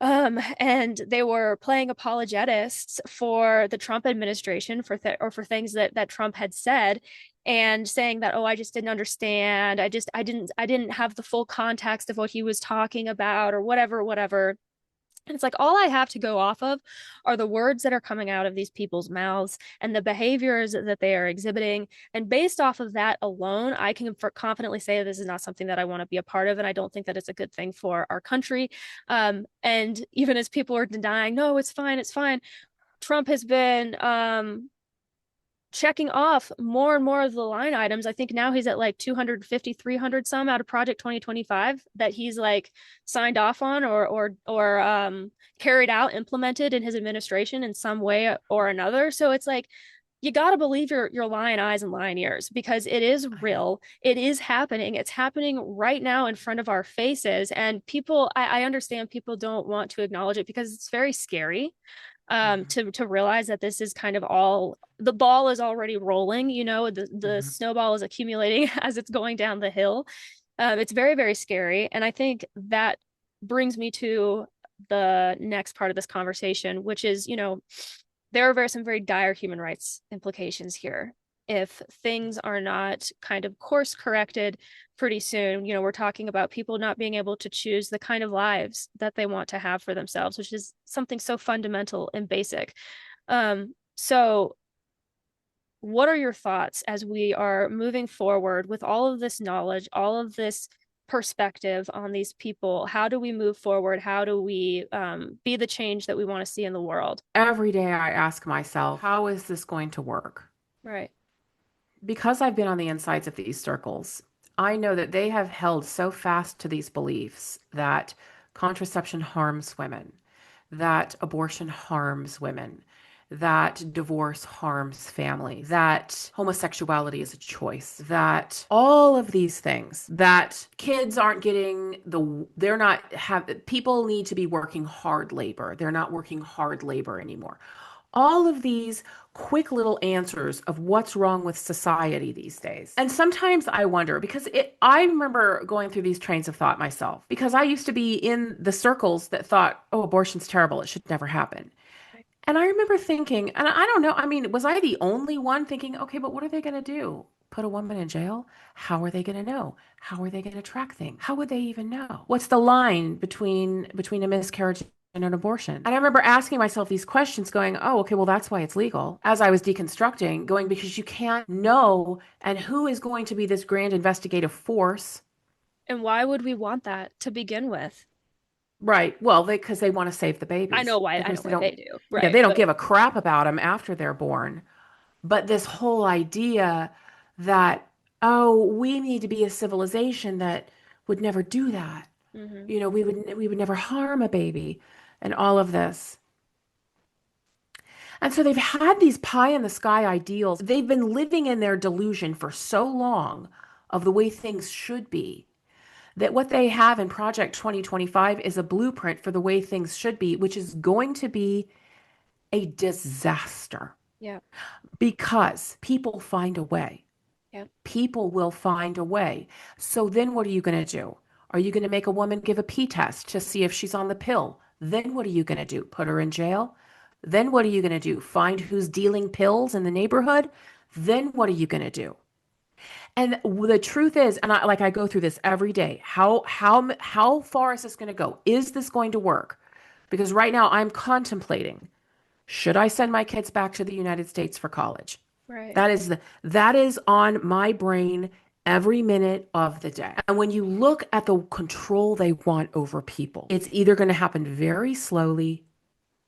and they were playing apologetists for the Trump administration for things that Trump had said, and saying that, oh, I just didn't understand. I didn't have the full context of what he was talking about, or whatever. And it's like all I have to go off of are the words that are coming out of these people's mouths and the behaviors that they are exhibiting. And based off of that alone, I can confidently say this is not something that I want to be a part of. And I don't think that it's a good thing for our country. And even as people are denying, no, it's fine, Trump has been checking off more and more of the line items. I think now he's at like 250, 300 some out of Project 2025 that he's like signed off on or carried out, implemented in his administration in some way or another. So it's like, you got to believe your lying eyes and lying ears, because it is real. It is happening. It's happening right now in front of our faces. And people, I understand people don't want to acknowledge it because it's very scary, to realize that this is kind of all, the ball is already rolling, the snowball is accumulating as it's going down the hill. It's very, very scary. And I think that brings me to the next part of this conversation, which is, there are some very dire human rights implications here. If things are not kind of course corrected pretty soon, we're talking about people not being able to choose the kind of lives that they want to have for themselves, which is something so fundamental and basic. So what are your thoughts as we are moving forward with all of this knowledge, all of this perspective on these people? How do we move forward? How do we be the change that we want to see in the world?
Every day I ask myself, how is this going to work?
Right.
Because I've been on the insides of these circles, I know that they have held so fast to these beliefs that contraception harms women, that abortion harms women, that divorce harms family, that homosexuality is a choice, that all of these things, that kids aren't getting they're not people need to be working hard labor. They're not working hard labor anymore. All of these quick little answers of what's wrong with society these days. And sometimes I wonder, because I remember going through these trains of thought myself, because I used to be in the circles that thought, oh, abortion's terrible, it should never happen. And I remember thinking, and I don't know, I mean, was I the only one thinking, okay, but what are they going to do? Put a woman in jail? How are they going to know? How are they going to track things? How would they even know? What's the line between a miscarriage and an abortion? And I remember asking myself these questions going, oh, okay, well, that's why it's legal. As I was deconstructing, going, because you can't know, and who is going to be this grand investigative force?
And why would we want that to begin with?
Right. Well, because they want to save the babies.
I know why they do. Right.
Yeah, they don't give a crap about them after they're born. But this whole idea that, oh, we need to be a civilization that would never do that.
Mm-hmm.
We would never harm a baby, and all of this. And so they've had these pie in the sky ideals. They've been living in their delusion for so long of the way things should be, that what they have in Project 2025 is a blueprint for the way things should be, which is going to be a disaster.
Yeah.
Because people find a way.
Yeah.
People will find a way. So then what are you going to do? Are you going to make a woman give a pee test to see if she's on the pill? Then what are you going to do? Put her in jail? Then what are you going to do? Find who's dealing pills in the neighborhood? Then what are you going to do? And the truth is, and I go through this every day. How far is this going to go? Is this going to work? Because right now I'm contemplating, should I send my kids back to the United States for college?
Right.
That is on my brain every minute of the day. And when you look at the control they want over people, it's either going to happen very slowly,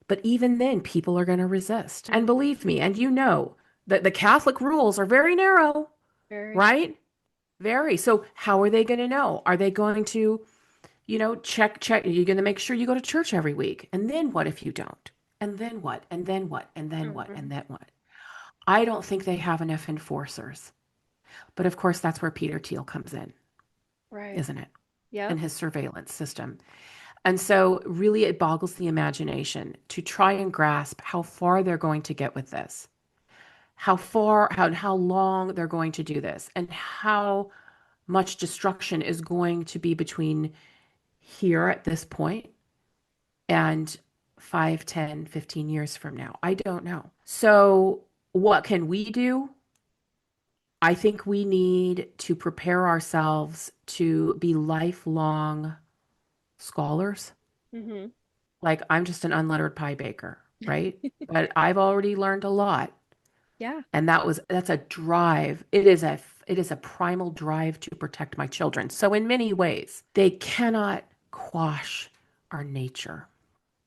but even then people are going to resist. And believe me, and that the Catholic rules are very narrow, right? Very. So how are they going to know? Are they going to, check? You're going to make sure you go to church every week. And then what if you don't? And then what? And then what? And then what? And then what? I don't think they have enough enforcers. But of course, that's where Peter Thiel comes in,
Right.
isn't it?
Yeah.
In his surveillance system. And so really it boggles the imagination to try and grasp how far they're going to get with this, how long they're going to do this, and how much destruction is going to be between here at this point and 5, 10, 15 years from now. I don't know. So what can we do? I think we need to prepare ourselves to be lifelong scholars.
Mm-hmm.
Like, I'm just an unlettered pie baker, right? But I've already learned a lot.
Yeah.
And that's a drive. It is a primal drive to protect my children. So in many ways, they cannot quash our nature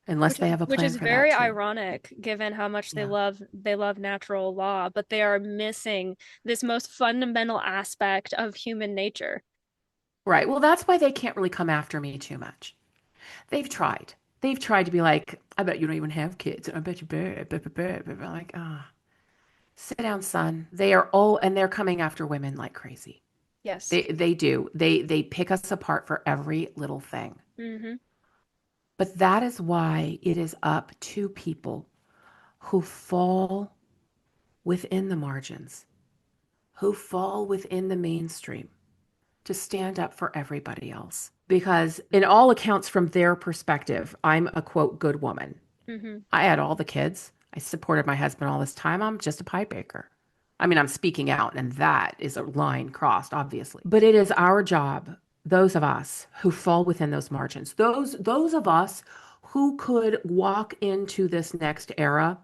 unless they have a
Which
plan
is
for
very
that too.
ironic given how much
Yeah.
they love natural law, but they are missing this most fundamental aspect of human nature.
Right. Well, that's why they can't really come after me too much. They've tried. They've tried to be like, I bet you don't even have kids. I bet you bet. I'm like, ah. Sit down, son. They are all, and they're coming after women like crazy.
Yes.
They do. They pick us apart for every little thing.
Mm-hmm.
But that is why it is up to people who fall within the margins, who fall within the mainstream, to stand up for everybody else. Because in all accounts, from their perspective, I'm a quote good woman.
Mm-hmm.
I had all the kids. I supported my husband all this time. I'm just a pie baker. I mean, I'm speaking out, and that is a line crossed, obviously. But it is our job, those of us who fall within those margins, those of us who could walk into this next era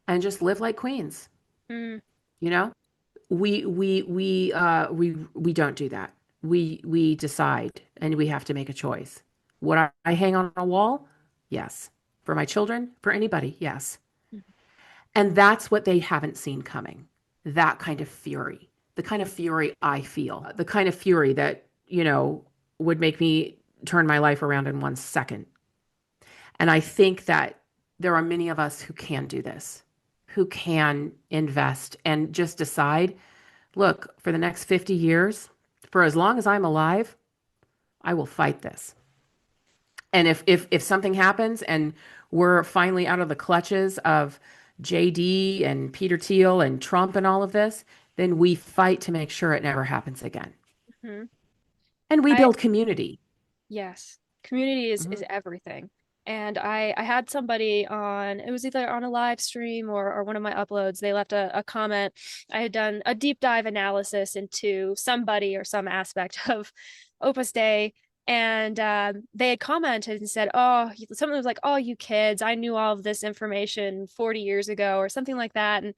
and just live like queens,
Mm.
you know? We don't do that. We decide, and we have to make a choice. Would I hang on a wall? Yes. For my children, for anybody, yes. And that's what they haven't seen coming. That kind of fury, the kind of fury I feel, the kind of fury that, would make me turn my life around in 1 second. And I think that there are many of us who can do this, who can invest and just decide, look, for the next 50 years, for as long as I'm alive, I will fight this. And if something happens and we're finally out of the clutches of JD and Peter Thiel and Trump and all of this, then we fight to make sure it never happens again.
Mm-hmm.
And we
I
build community.
Yes, community is
Mhm.
everything. And I had somebody on, it was either on a live stream or one of my uploads, they left a comment. I had done a deep dive analysis into somebody or some aspect of Opus Dei. And they had commented and said, oh, something was like, oh, you kids, I knew all of this information 40 years ago or something like that. And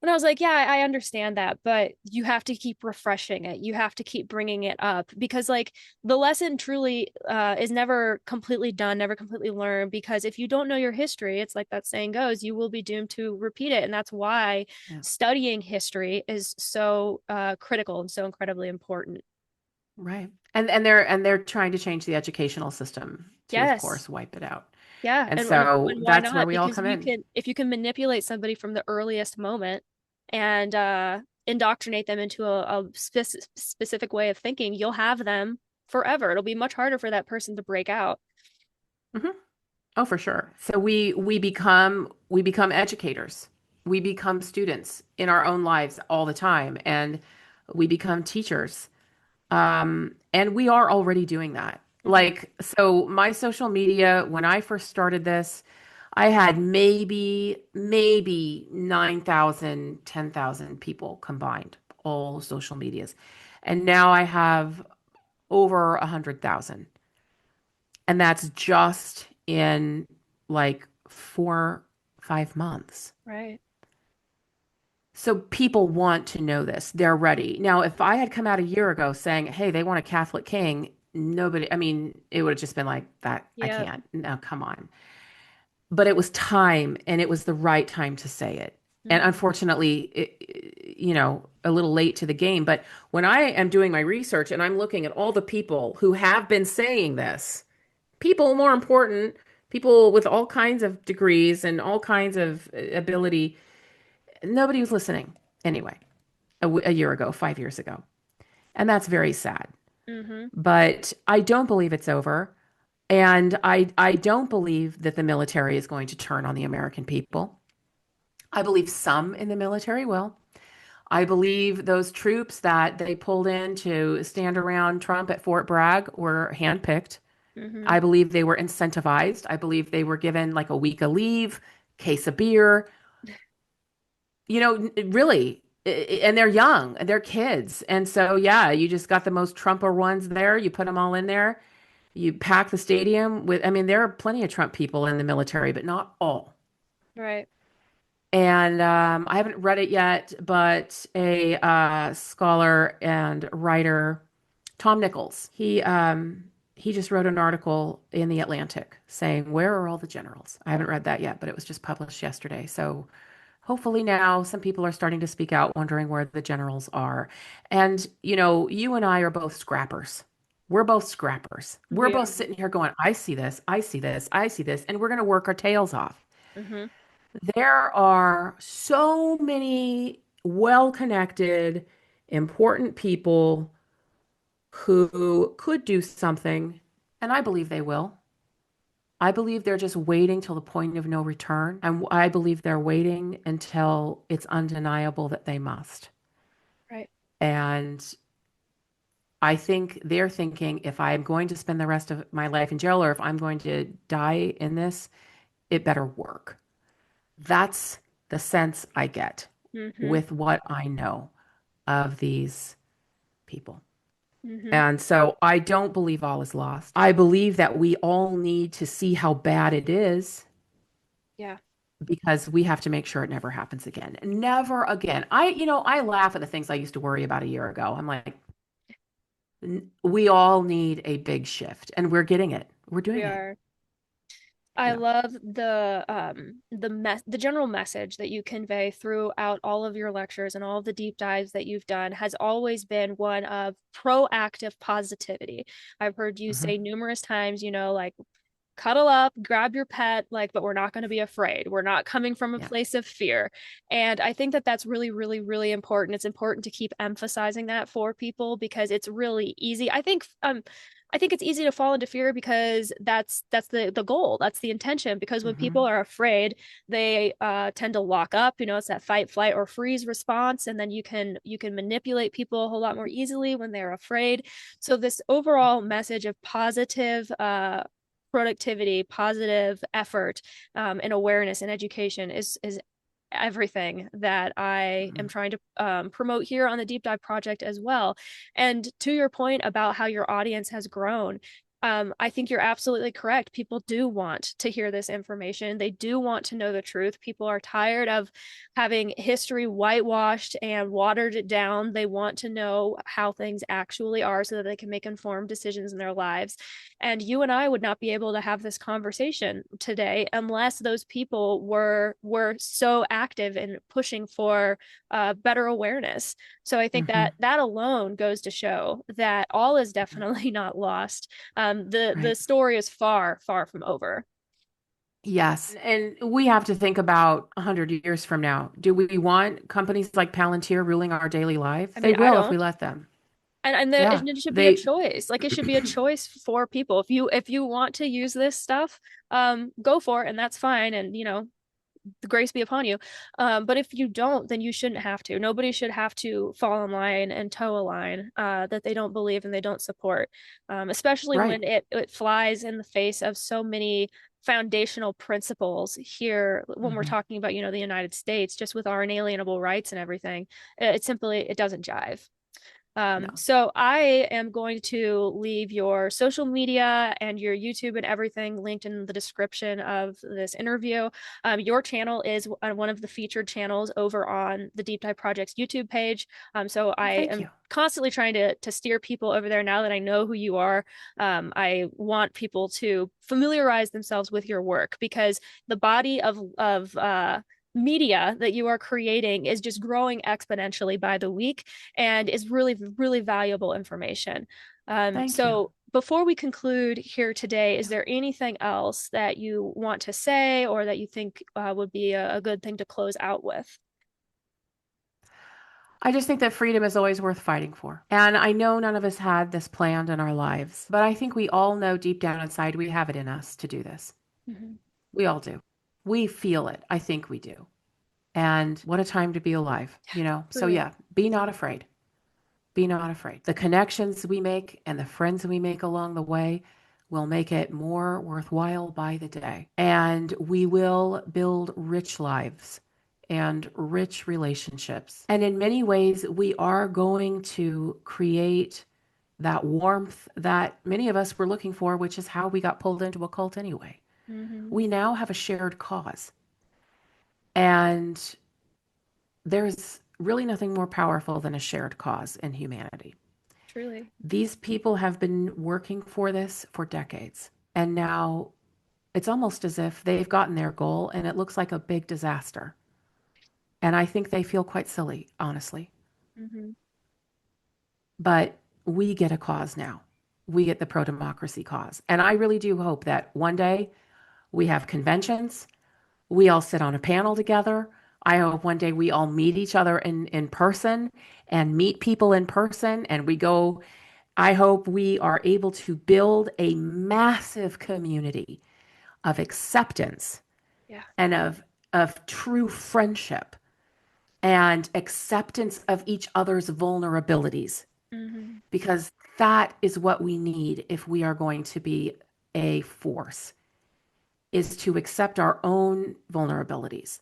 I was like, yeah, I understand that, but you have to keep refreshing it. You have to keep bringing it up because, like, the lesson truly is never completely done, never completely learned. Because if you don't know your history, it's like that saying goes, you will be doomed to repeat it. And that's why
Yeah.
studying history is so critical and so incredibly important.
Right. And they're trying to change the educational system to, of
Yes.
course, wipe it out.
Yeah,
And
and
so
why
that's where
not?
we all
Because
come in.
if you can manipulate somebody from the earliest moment and indoctrinate them into a specific way of thinking, you'll have them forever. It'll be much harder for that person to break out.
Mhm. Oh, for sure. So we become educators. We become students in our own lives all the time, and we become teachers. And we are already doing that.
Hmm.
Like, so my social media, when I first started this, I had maybe 9,000, 10,000 people combined, all social medias. And now I have over 100,000. And that's just in like 4, 5 months.
Right.
So people want to know this. They're ready. Now, if I had come out a year ago saying, hey, they want a Catholic king, nobody, I mean, it would have just been like that. I
Yeah.
can't. No, come on. But it was time, and it was the right time to say it. And
Hmm.
unfortunately, a little late to the game. But when I am doing my research and I'm looking at all the people who have been saying this, people more important, people with all kinds of degrees and all kinds of ability, nobody was listening anyway, a year ago, 5 years ago. And that's very sad.
Hmm.
But I don't believe it's over. And I don't believe that the military is going to turn on the American people. I believe some in the military will. I believe those troops that they pulled in to stand around Trump at Fort Bragg were handpicked.
Hmm.
I believe they were incentivized. I believe they were given like a week of leave, case of beer, really. And they're young and they're kids. And so, yeah, you just got the most Trumper ones there. You put them all in there. You pack the stadium with, I mean, there are plenty of Trump people in the military, but not all.
Right.
And I haven't read it yet, but a scholar and writer, Tom Nichols, he just wrote an article in the Atlantic saying, "Where are all the generals?" I haven't read that yet, but it was just published yesterday. So hopefully now some people are starting to speak out, wondering where the generals are. And you and I are both scrappers. We're both scrappers. We're
We
both sitting here going, "I see this, I see this, I see this," and we're going to work our tails off.
are. Hmm.
There are so many well-connected, important people who could do something, and I believe they will. I believe they're just waiting till the point of no return. And I believe they're waiting until it's undeniable that they must.
Right.
And I think they're thinking if I'm going to spend the rest of my life in jail or if I'm going to die in this, it better work. That's the sense I get
Mm-hmm.
with what I know of these people.
Mm-hmm.
And so I don't believe all is lost. I believe that we all need to see how bad it is
Yeah.
because we have to make sure it never happens again. Never again. I laugh at the things I used to worry about a year ago. I'm like, we all need a big shift and we're getting it. We're
We
doing it.
are. I
Yeah.
love the general message that you convey throughout all of your lectures and all of the deep dives that you've done has always been one of proactive positivity. I've heard you
Mhm.
say numerous times, like cuddle up, grab your pet, but we're not going to be afraid. We're not coming from a
Yeah.
place of fear. And I think that that's really, really, really important. It's important to keep emphasizing that for people because it's really easy. I think it's easy to fall into fear because that's the goal. That's the intention. Because when people
Mhm.
are afraid, they tend to lock up. It's that fight, flight, or freeze response, and then you can manipulate people a whole lot more easily when they're afraid. So this overall message of positive productivity, positive effort, and awareness and education is everything that I am
Mhm.
trying to promote here on the Deep Dive Project as well. And to your point about how your audience has grown, I think you're absolutely correct. People do want to hear this information. They do want to know the truth. People are tired of having history whitewashed and watered down. They want to know how things actually are so that they can make informed decisions in their lives. And you and I would not be able to have this conversation today unless those people were so active in pushing for better awareness. So I think
Mhm.
that that alone goes to show that all is definitely not lost. The
Right.
story is far, far from over.
Yes. And we have to think about 100 years from now. Do we want companies like Palantir ruling our daily life?
I
They
mean, I
will if we
don't.
let them.
And
Yeah.
it should be a
They
choice. Like it should be a choice for people. If you want to use this stuff, go for it, and that's fine. And the grace be upon you. But if you don't, then you shouldn't have to. Nobody should have to fall in line and toe a line that they don't believe and they don't support, especially
right.
when it flies in the face of so many foundational principles here when we're
Mhm.
talking about the United States, just with our inalienable rights and everything. It doesn't jive.
No.
So I am going to leave your social media and your YouTube and everything linked in the description of this interview. Your channel is one of the featured channels over on the Deep Dive Project's YouTube page. So
Well,
I
thank
am
you.
constantly trying to steer people over there now that I know who you are. I want people to familiarize themselves with your work because the body of media that you are creating is just growing exponentially by the week and is really, really valuable information.
Thank you.
So before we conclude here today, is
Yeah.
there anything else that you want to say or that you think would be a good thing to close out with?
I just think that freedom is always worth fighting for. And I know none of us had this planned in our lives, but I think we all know deep down inside we have it in us to do this.
Mm-hmm.
We all do. We feel it. I think we do. And what a time to be alive. So,
Truly.
yeah, be not afraid. Be not afraid. The connections we make and the friends we make along the way will make it more worthwhile by the day. And we will build rich lives and rich relationships. And in many ways, we are going to create that warmth that many of us were looking for, which is how we got pulled into a cult anyway.
Mm-hmm.
We now have a shared cause. And there's really nothing more powerful than a shared cause in humanity.
Truly.
These people have been working for this for decades. And now it's almost as if they've gotten their goal and it looks like a big disaster. And I think they feel quite silly, honestly.
Mm-hmm.
But we get a cause now. We get the pro democracy cause. And I really do hope that one day we have conventions, we all sit on a panel together. I hope one day we all meet each other in person and meet people in person. And I hope we are able to build a massive community of acceptance
Yeah.
and of true friendship and acceptance of each other's vulnerabilities,
Mm-hmm.
because that is what we need if we are going to be a force, is to accept our own vulnerabilities,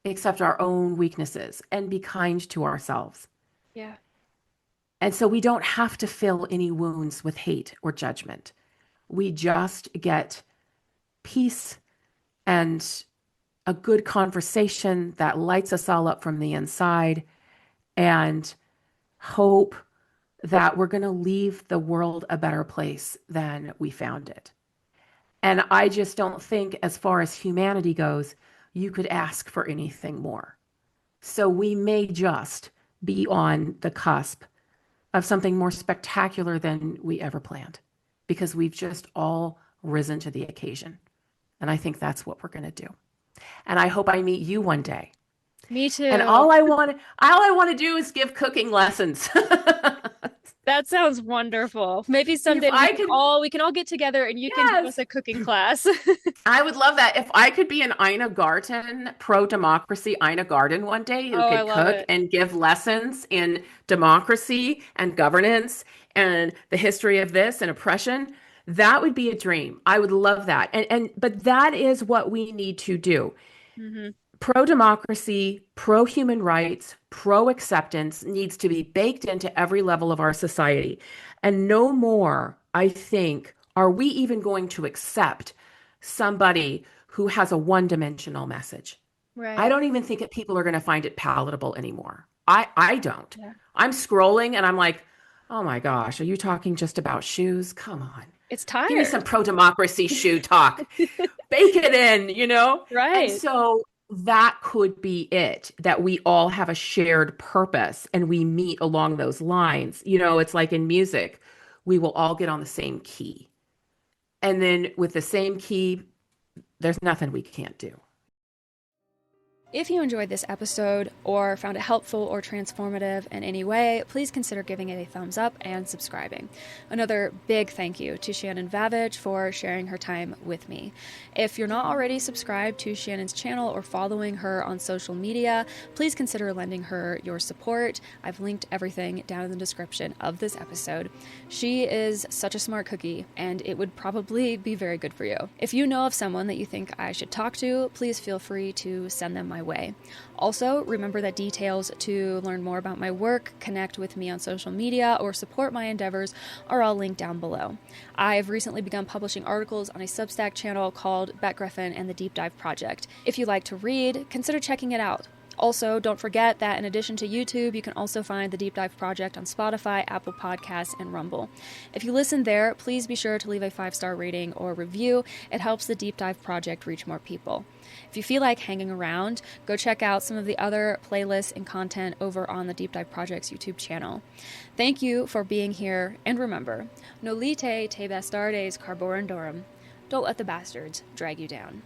accept our own weaknesses, and be kind to ourselves.
Yeah.
And so we don't have to fill any wounds with hate or judgment. We just get peace and a good conversation that lights us all up from the inside, and hope that we're going to leave the world a better place than we found it. And I just don't think, as far as humanity goes, you could ask for anything more. So we may just be on the cusp of something more spectacular than we ever planned, because we've just all risen to the occasion. And I think that's what we're going to do. And I hope I meet you one day.
Me too.
And all I want to do is give cooking lessons.
That sounds wonderful. Maybe someday we can all get together and you can give us a cooking class.
I would love that. If I could be an Ina Garten, pro-democracy Ina Garten one day, who
I
could
love
cook
it.
and give lessons in democracy and governance and the history of this and oppression, that would be a dream. I would love that. But that is what we need to do.
Mm-hmm.
Pro-democracy, pro-human rights, pro-acceptance needs to be baked into every level of our society. And no more, I think, are we even going to accept somebody who has a one-dimensional message.
Right.
I don't even think that people are going to find it palatable anymore. I don't.
Yeah.
I'm scrolling and I'm like, oh my gosh, are you talking just about shoes? Come on.
It's tired.
Give me some pro-democracy shoe talk. Bake it in, you know?
Right.
And so that could be it, that we all have a shared purpose and we meet along those lines. You know, it's like in music, we will all get on the same key. And then with the same key, there's nothing we can't do.
If you enjoyed this episode or found it helpful or transformative in any way, please consider giving it a thumbs up and subscribing. Another big thank you to Shannon Vavich for sharing her time with me. If you're not already subscribed to Shannon's channel or following her on social media, please consider lending her your support. I've linked everything down in the description of this episode. She is such a smart cookie, and it would probably be very good for you. If you know of someone that you think I should talk to, please feel free to send them my way. Also, remember that details to learn more about my work, connect with me on social media, or support my endeavors are all linked down below. I've recently begun publishing articles on a Substack channel called Bet Griffin and the Deep Dive Project. If you like to read, consider checking it out. Also, don't forget that in addition to YouTube, you can also find the Deep Dive Project on Spotify, Apple Podcasts, and Rumble. If you listen there, please be sure to leave a 5-star rating or review. It helps the Deep Dive Project reach more people. If you feel like hanging around, go check out some of the other playlists and content over on the Deep Dive Project's YouTube channel. Thank you for being here, and remember, nolite te bastardes carborundorum. Don't let the bastards drag you down.